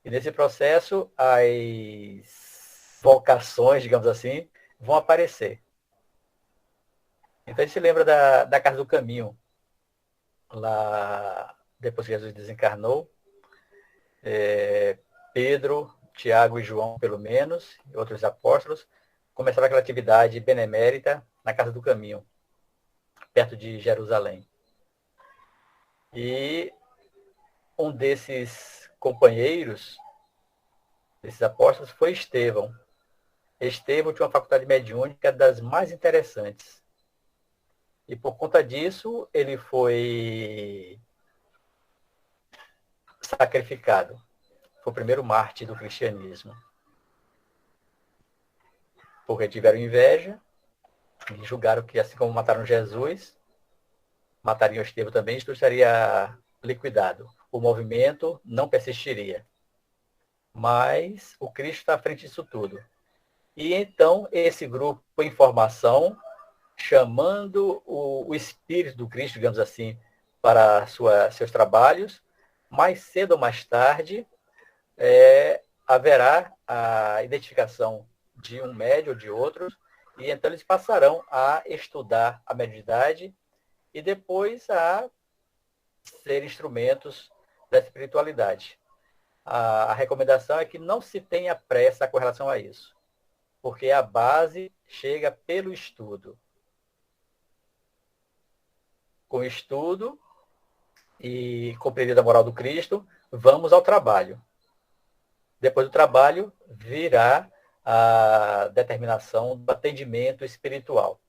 E nesse processo, as vocações, digamos assim, vão aparecer. Então a gente se lembra da Casa do Caminho, lá depois que Jesus desencarnou, Pedro, Tiago e João, pelo menos, e outros apóstolos, começaram aquela atividade benemérita na Casa do Caminho, perto de Jerusalém. E um desses companheiros, desses apóstolos, foi Estevão. Estevão tinha uma faculdade mediúnica das mais interessantes. E por conta disso, ele foi sacrificado. Foi o primeiro mártir do cristianismo. Porque tiveram inveja e julgaram que, assim como mataram Jesus, matariam Estevão também, isto estaria liquidado. O movimento não persistiria. Mas o Cristo está à frente disso tudo. E então, esse grupo, em formação, chamando o Espírito do Cristo, digamos assim, para seus trabalhos, mais cedo ou mais tarde, haverá a identificação de um médium ou de outros, e então eles passarão a estudar a mediunidade e depois a ser instrumentos da espiritualidade. A recomendação é que não se tenha pressa com relação a isso, porque a base chega pelo estudo. Com o estudo e compreendida a moral do Cristo, vamos ao trabalho. Depois do trabalho, virá a determinação do atendimento espiritual.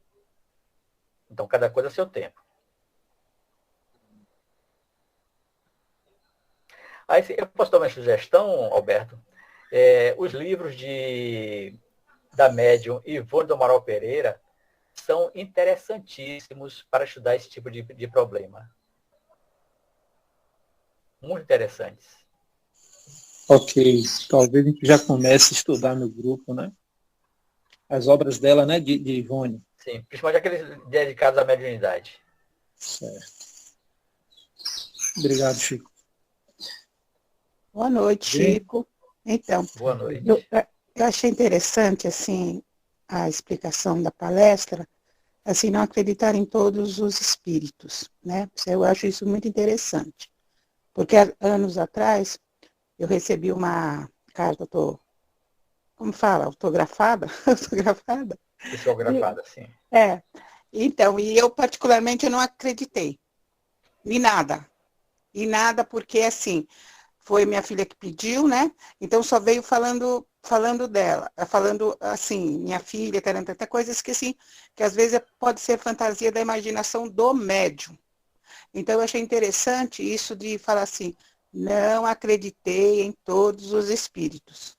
Então, cada coisa a seu tempo. Aí, eu posso dar uma sugestão, Alberto? Os livros da médium Ivone do Amaral Pereira são interessantíssimos para estudar esse tipo de problema. Muito interessantes. Ok, talvez a gente já comece a estudar no grupo, né? As obras dela, né, de Ivone. Sim, principalmente aqueles dedicados à mediunidade. Certo. Obrigado, Chico. Boa noite, Chico. Então, boa noite. Eu achei interessante, assim, a explicação da palestra, assim, não acreditar em todos os espíritos, né? Eu acho isso muito interessante. Porque anos atrás, eu recebi uma carta, como fala, autografada? Autografada? Psicografada, sim. Então, e eu particularmente eu não acreditei em nada. Em nada, porque assim, foi minha filha que pediu, né? Então só veio falando dela, falando assim, minha filha, até coisas que assim, que às vezes pode ser fantasia da imaginação do médium. Então eu achei interessante isso de falar assim, não acreditei em todos os espíritos.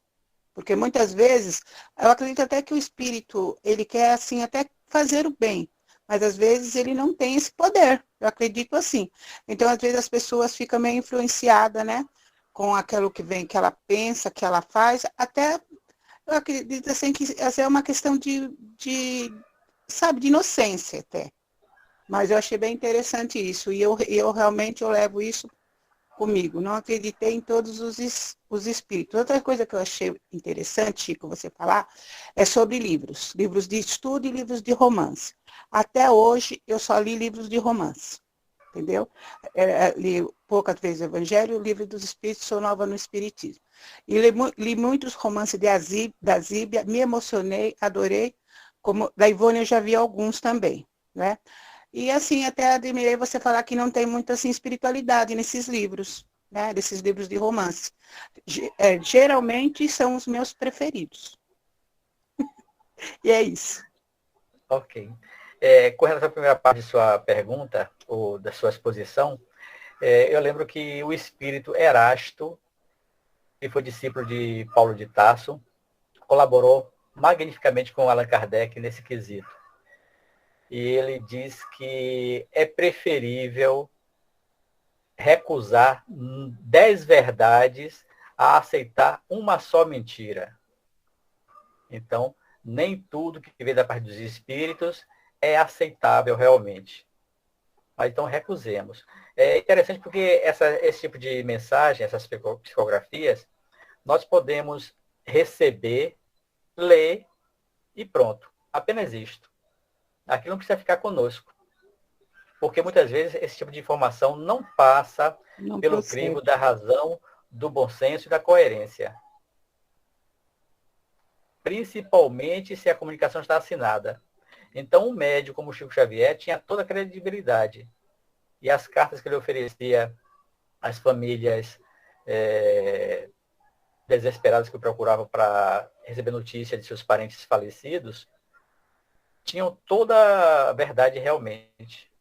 Porque muitas vezes, eu acredito até que o espírito, ele quer assim, até fazer o bem, mas às vezes ele não tem esse poder, eu acredito assim. Então às vezes as pessoas ficam meio influenciadas, né? Com aquilo que vem, que ela pensa, que ela faz, até, eu acredito assim, que essa é uma questão sabe, de inocência até. Mas eu achei bem interessante isso, e eu realmente eu levo isso comigo. Não acreditei em todos os espíritos. Outra coisa que eu achei interessante, Chico, você falar, é sobre livros. Livros de estudo e livros de romance. Até hoje, eu só li livros de romance. Entendeu? Li poucas vezes o Evangelho, o Livro dos Espíritos, sou nova no Espiritismo. E li muitos romances da Zíbia, me emocionei, adorei. Como da Ivone eu já vi alguns também, né? E assim, até admirei você falar que não tem muita assim, espiritualidade nesses livros, né? Desses livros de romance. Geralmente são os meus preferidos. E é isso. Ok. Com relação à primeira parte de sua pergunta, ou da sua exposição, eu lembro que o espírito Erasto, que foi discípulo de Paulo de Tarso, colaborou magnificamente com Allan Kardec nesse quesito. E ele diz que é preferível recusar 10 verdades a aceitar uma só mentira. Então, nem tudo que vem da parte dos espíritos é aceitável realmente. Mas então recusemos. É interessante porque esse tipo de mensagem, essas psicografias, nós podemos receber, ler e pronto. Apenas isto. Aquilo não precisa ficar conosco. Porque muitas vezes esse tipo de informação não passa pelo crivo da razão, do bom senso e da coerência. Principalmente se a comunicação está assinada. Então, um médium como o Chico Xavier tinha toda a credibilidade. E as cartas que ele oferecia às famílias desesperadas que o procuravam para receber notícia de seus parentes falecidos, tinham toda a verdade realmente.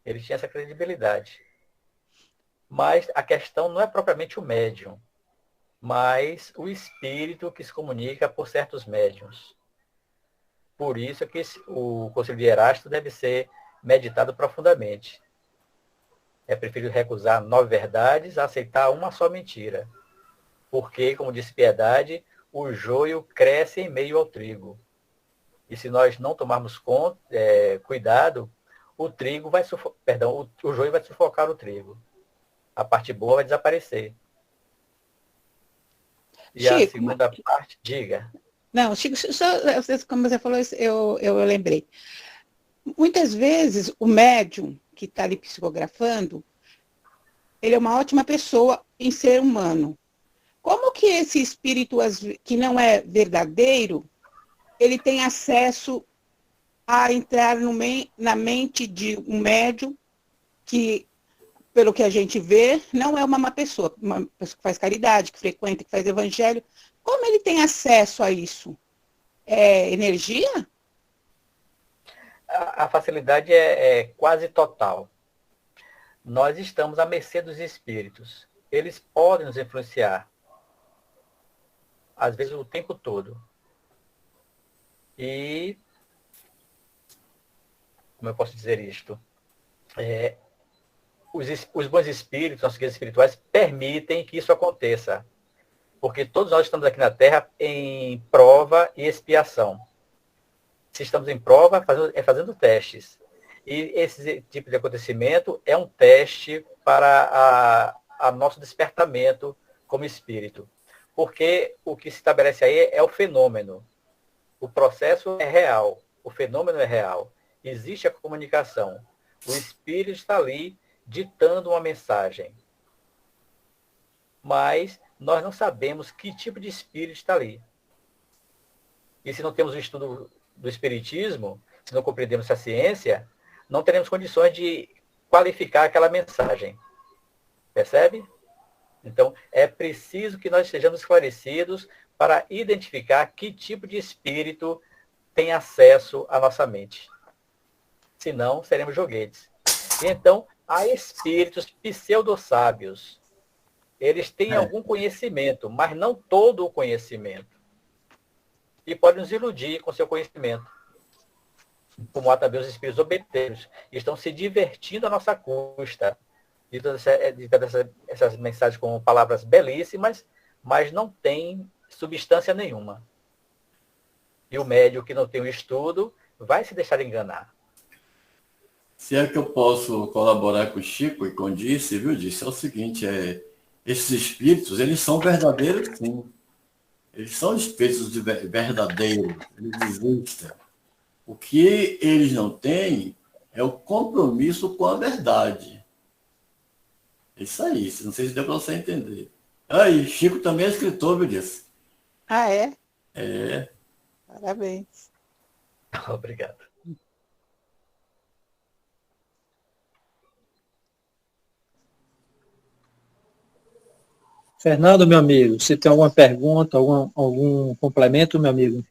Ele tinha essa credibilidade. Mas a questão não é propriamente o médium, mas o espírito que se comunica por certos médiuns. Por isso que o Conselho de Erasto deve ser meditado profundamente. É preferível recusar 9 verdades a aceitar uma só mentira. Porque, como disse Piedade, o joio cresce em meio ao trigo. E se nós não tomarmos cuidado, o trigo vai o joio vai sufocar o trigo. A parte boa vai desaparecer. E Chico, a segunda parte, diga. Não, Chico, só, como você falou, eu lembrei. Muitas vezes o médium que está ali psicografando, ele é uma ótima pessoa em ser humano. Como que esse espírito que não é verdadeiro, ele tem acesso a entrar na mente de um médium que, pelo que a gente vê, não é uma má pessoa, uma pessoa que faz caridade, que frequenta, que faz evangelho. Como ele tem acesso a isso? É energia? A facilidade é quase total. Nós estamos à mercê dos espíritos. Eles podem nos influenciar, às vezes o tempo todo. E, como eu posso dizer isto? Os bons espíritos, nossos guias espirituais, permitem que isso aconteça. Porque todos nós estamos aqui na Terra em prova e expiação. Se estamos em prova, fazendo testes. E esse tipo de acontecimento é um teste para nosso despertamento como espírito. Porque o que se estabelece aí é o fenômeno. O processo é real, o fenômeno é real. Existe a comunicação. O espírito está ali ditando uma mensagem. Mas nós não sabemos que tipo de espírito está ali. E se não temos o estudo do espiritismo, se não compreendemos a ciência, não teremos condições de qualificar aquela mensagem. Percebe? Então, é preciso que nós sejamos esclarecidos para identificar que tipo de espírito tem acesso à nossa mente. Senão, seremos joguetes. E então, há espíritos pseudo-sábios. Eles têm algum conhecimento, mas não todo o conhecimento. E podem nos iludir com seu conhecimento. Como há também os espíritos obeteiros. Estão se divertindo à nossa custa. Ditando essas mensagens com palavras belíssimas, mas não tem substância nenhuma. E o médium que não tem o estudo vai se deixar enganar. Se é que eu posso colaborar com o Chico e com o Disse, viu, Disse? É o seguinte, esses espíritos, eles são verdadeiros, sim. Eles são espíritos verdadeiros, eles existem. O que eles não têm é o compromisso com a verdade. É isso aí, não sei se deu para você entender. Aí, Chico também é escritor, viu, Disse? Ah, é? É. Parabéns. Obrigado. Fernando, meu amigo, você tem alguma pergunta, algum complemento, meu amigo?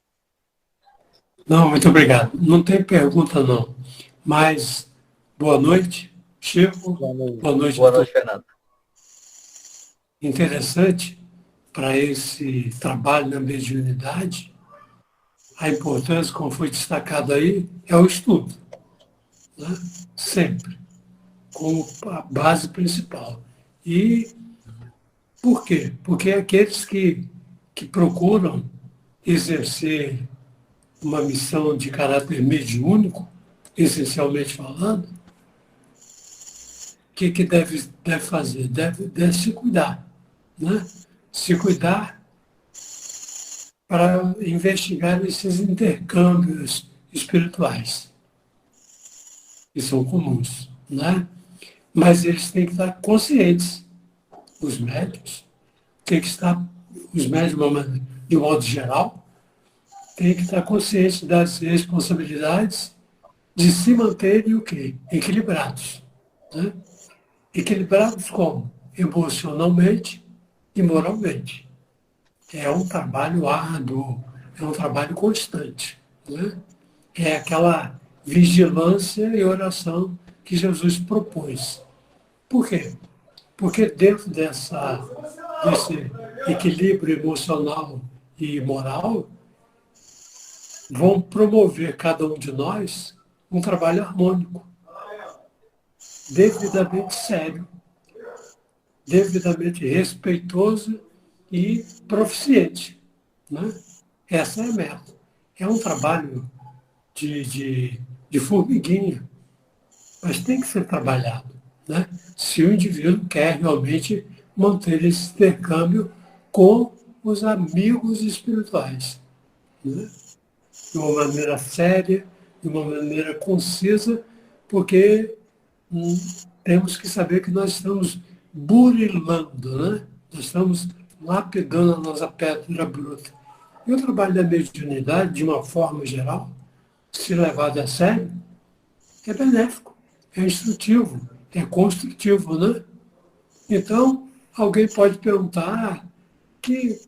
Não, muito obrigado. Não tem pergunta, não. Mas, boa noite, Chico. Boa noite, Boa noite, Fernando. Interessante para esse trabalho na mediunidade, a importância, como foi destacado aí, é o estudo. Né? Sempre. Como a base principal. E por quê? Porque aqueles que procuram exercer uma missão de caráter mediúnico, essencialmente falando, o que deve fazer? Deve se cuidar. Né? Se cuidar para investigar esses intercâmbios espirituais, que são comuns. Né? Mas eles têm que estar conscientes, os médicos, têm que estar, os médicos, de modo geral, têm que estar conscientes das responsabilidades de se manterem o quê? Equilibrados. Né? Equilibrados como? Emocionalmente e moralmente. É um trabalho árduo, é um trabalho constante. Né? É aquela vigilância e oração que Jesus propôs. Por quê? Porque dentro desse equilíbrio emocional e moral, vão promover cada um de nós um trabalho harmônico, devidamente sério, devidamente respeitoso e proficiente. Né? Essa é a meta. É um trabalho de formiguinha, mas tem que ser trabalhado. Né? Se o indivíduo quer realmente manter esse intercâmbio com os amigos espirituais. Né? De uma maneira séria, de uma maneira concisa, porque temos que saber que nós estamos burilando, né? Nós estamos lá pegando a nossa pedra bruta. E o trabalho da mediunidade, de uma forma geral, se levado a sério, é benéfico, é instrutivo, é construtivo, né? Então, alguém pode perguntar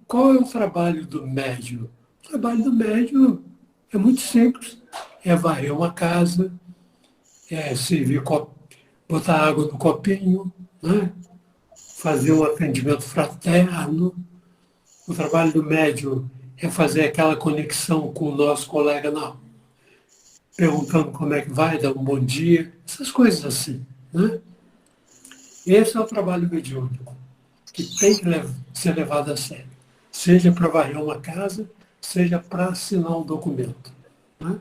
qual é o trabalho do médium? O trabalho do médium é muito simples. É varrer uma casa, é servir botar água no copinho, né? Fazer um atendimento fraterno. O trabalho do médium é fazer aquela conexão com o nosso colega não, perguntando como é que vai, dar um bom dia, essas coisas assim. Né? Esse é o trabalho mediúnico, que tem que ser levado a sério. Seja para varrer uma casa, seja para assinar um documento. Né?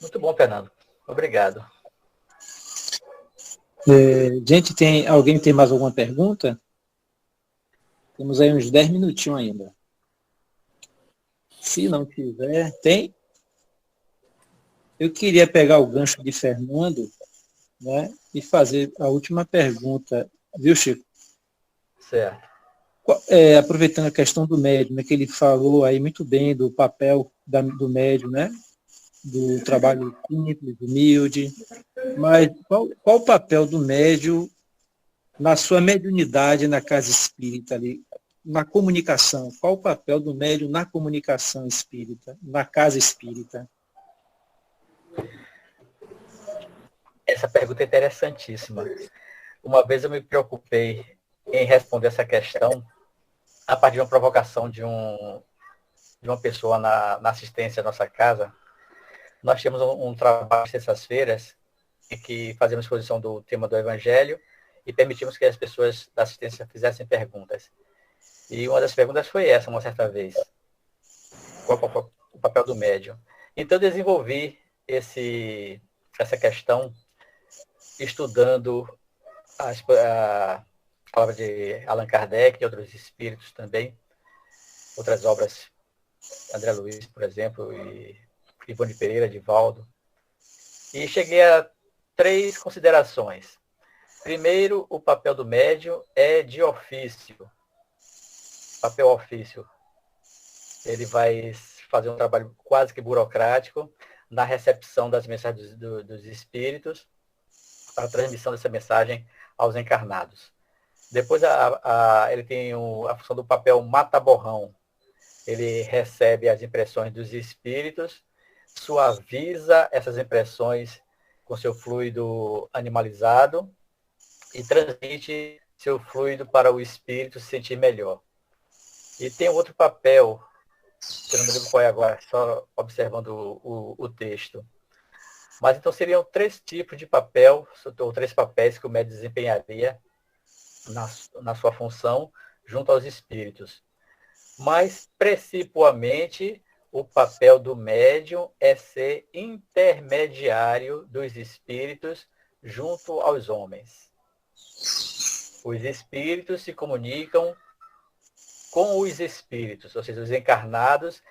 Muito bom, Fernando. Obrigado. Gente, alguém tem mais alguma pergunta? Temos aí uns 10 minutinhos ainda. Se não tiver, tem? Eu queria pegar o gancho de Fernando, né, e fazer a última pergunta, viu, Chico? Certo. Aproveitando a questão do médium, né, que ele falou aí muito bem do papel do médium, né? Do trabalho simples, humilde, mas qual o papel do médium na sua mediunidade na casa espírita ali, na comunicação? Qual o papel do médium na comunicação espírita, na casa espírita? Essa pergunta é interessantíssima. Uma vez eu me preocupei em responder essa questão a partir de uma provocação de uma pessoa na assistência à nossa casa. Nós tínhamos um trabalho de sextas-feiras em que fazíamos exposição do tema do Evangelho e permitimos que as pessoas da assistência fizessem perguntas. E uma das perguntas foi essa, uma certa vez. Qual o papel do médium? Então, eu desenvolvi essa questão estudando a palavra de Allan Kardec e outros espíritos também, outras obras, André Luiz, por exemplo, e Ivone Pereira, Divaldo. E cheguei a 3 considerações. Primeiro, o papel do médium é de ofício. Papel ofício. Ele vai fazer um trabalho quase que burocrático na recepção das mensagens dos espíritos para a transmissão dessa mensagem aos encarnados. Depois, ele tem a função do papel mata-borrão. Ele recebe as impressões dos espíritos, suaviza essas impressões com seu fluido animalizado e transmite seu fluido para o espírito se sentir melhor. E tem outro papel, que eu não me lembro qual é agora, só observando o texto. Mas então seriam 3 tipos de papel, ou 3 papéis que o médium desempenharia na sua função junto aos espíritos. Mas, principalmente, o papel do médium é ser intermediário dos espíritos junto aos homens. Os espíritos se comunicam com os espíritos, ou seja, os encarnados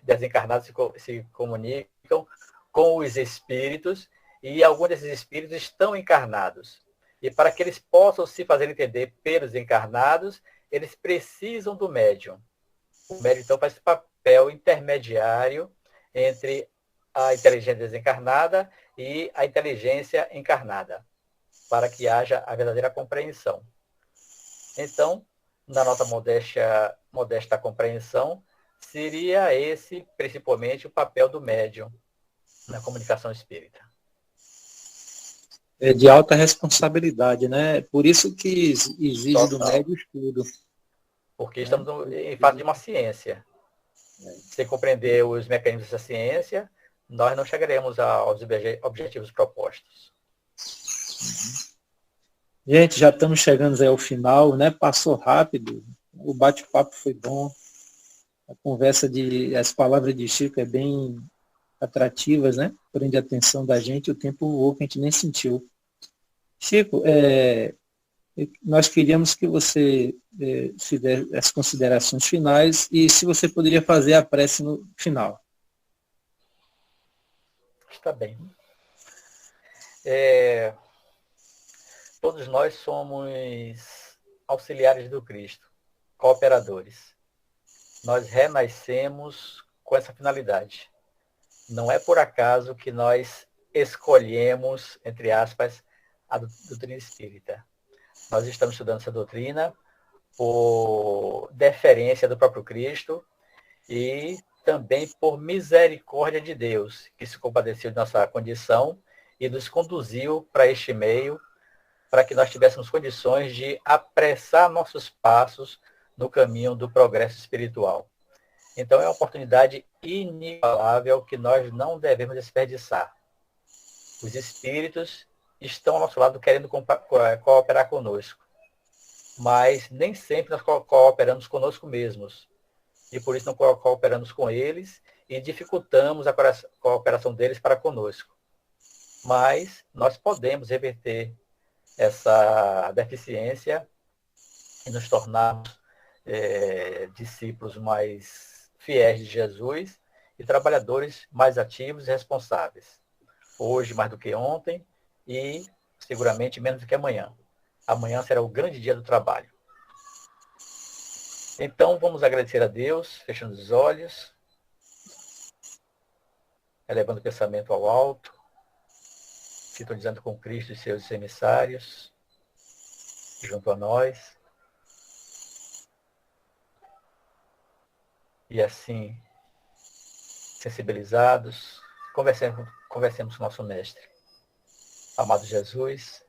desencarnados se comunicam com os espíritos e alguns desses espíritos estão encarnados. E para que eles possam se fazer entender pelos encarnados, eles precisam do médium. O médium, então, faz esse papel intermediário entre a inteligência desencarnada e a inteligência encarnada, para que haja a verdadeira compreensão. Então, na nossa modesta compreensão, seria esse, principalmente, o papel do médium na comunicação espírita. É de alta responsabilidade, né? Por isso que exige do médium estudo. Porque estamos em fase de uma ciência. Sem compreender os mecanismos dessa ciência, nós não chegaremos aos objetivos propostos. Gente, já estamos chegando aí ao final, né? Passou rápido, o bate-papo foi bom, as palavras de Chico é bem atrativas, né? Prende a atenção da gente, o tempo voou que a gente nem sentiu. Chico, nós queríamos que você fizesse as considerações finais e se você poderia fazer a prece no final. Está bem. todos nós somos auxiliares do Cristo, cooperadores. Nós renascemos com essa finalidade. Não é por acaso que nós escolhemos, entre aspas, a doutrina espírita. Nós estamos estudando essa doutrina por deferência do próprio Cristo e também por misericórdia de Deus, que se compadeceu de nossa condição e nos conduziu para este meio, para que nós tivéssemos condições de apressar nossos passos no caminho do progresso espiritual. Então, é uma oportunidade inigualável que nós não devemos desperdiçar. Os espíritos estão ao nosso lado querendo cooperar conosco, mas nem sempre nós cooperamos conosco mesmos. E por isso não cooperamos com eles e dificultamos a cooperação deles para conosco. Mas nós podemos reverter essa deficiência e nos tornarmos discípulos mais fiéis de Jesus e trabalhadores mais ativos e responsáveis. Hoje mais do que ontem e seguramente menos do que amanhã. Amanhã será o grande dia do trabalho. Então vamos agradecer a Deus, fechando os olhos, elevando o pensamento ao alto, sintonizando com Cristo e seus emissários, junto a nós. E assim, sensibilizados, conversemos com nosso Mestre. Amado Jesus,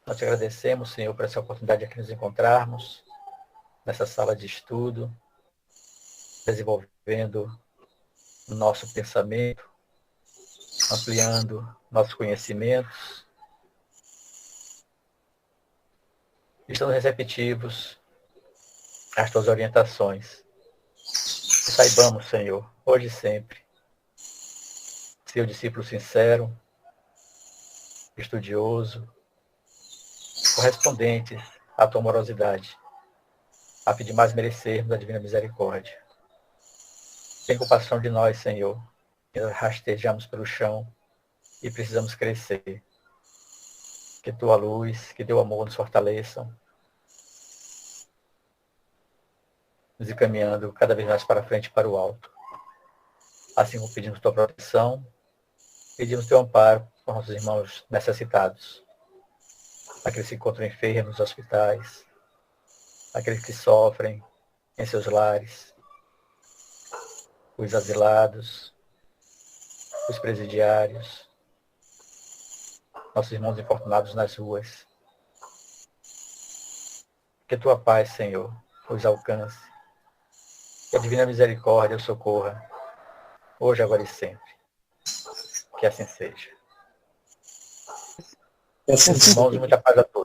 nós te agradecemos, Senhor, por essa oportunidade de aqui nos encontrarmos, nessa sala de estudo, desenvolvendo o nosso pensamento, ampliando nossos conhecimentos, estando receptivos às tuas orientações. Que saibamos, Senhor, hoje e sempre, ser o discípulo sincero, estudioso, correspondente à tua amorosidade, a fim de mais merecermos a divina misericórdia. Tem compaixão de nós, Senhor, que rastejamos pelo chão e precisamos crescer. Que tua luz, que teu amor nos fortaleçam, nos encaminhando cada vez mais para frente e para o alto. Assim como pedimos tua proteção, pedimos teu amparo por nossos irmãos necessitados, aqueles que se encontram enfermos nos hospitais, aqueles que sofrem em seus lares, os asilados, os presidiários, nossos irmãos infortunados nas ruas. Que tua paz, Senhor, os alcance. Que a divina misericórdia os socorra, hoje, agora e sempre. Que assim seja. É assim, Irmãos, muita paz a todos.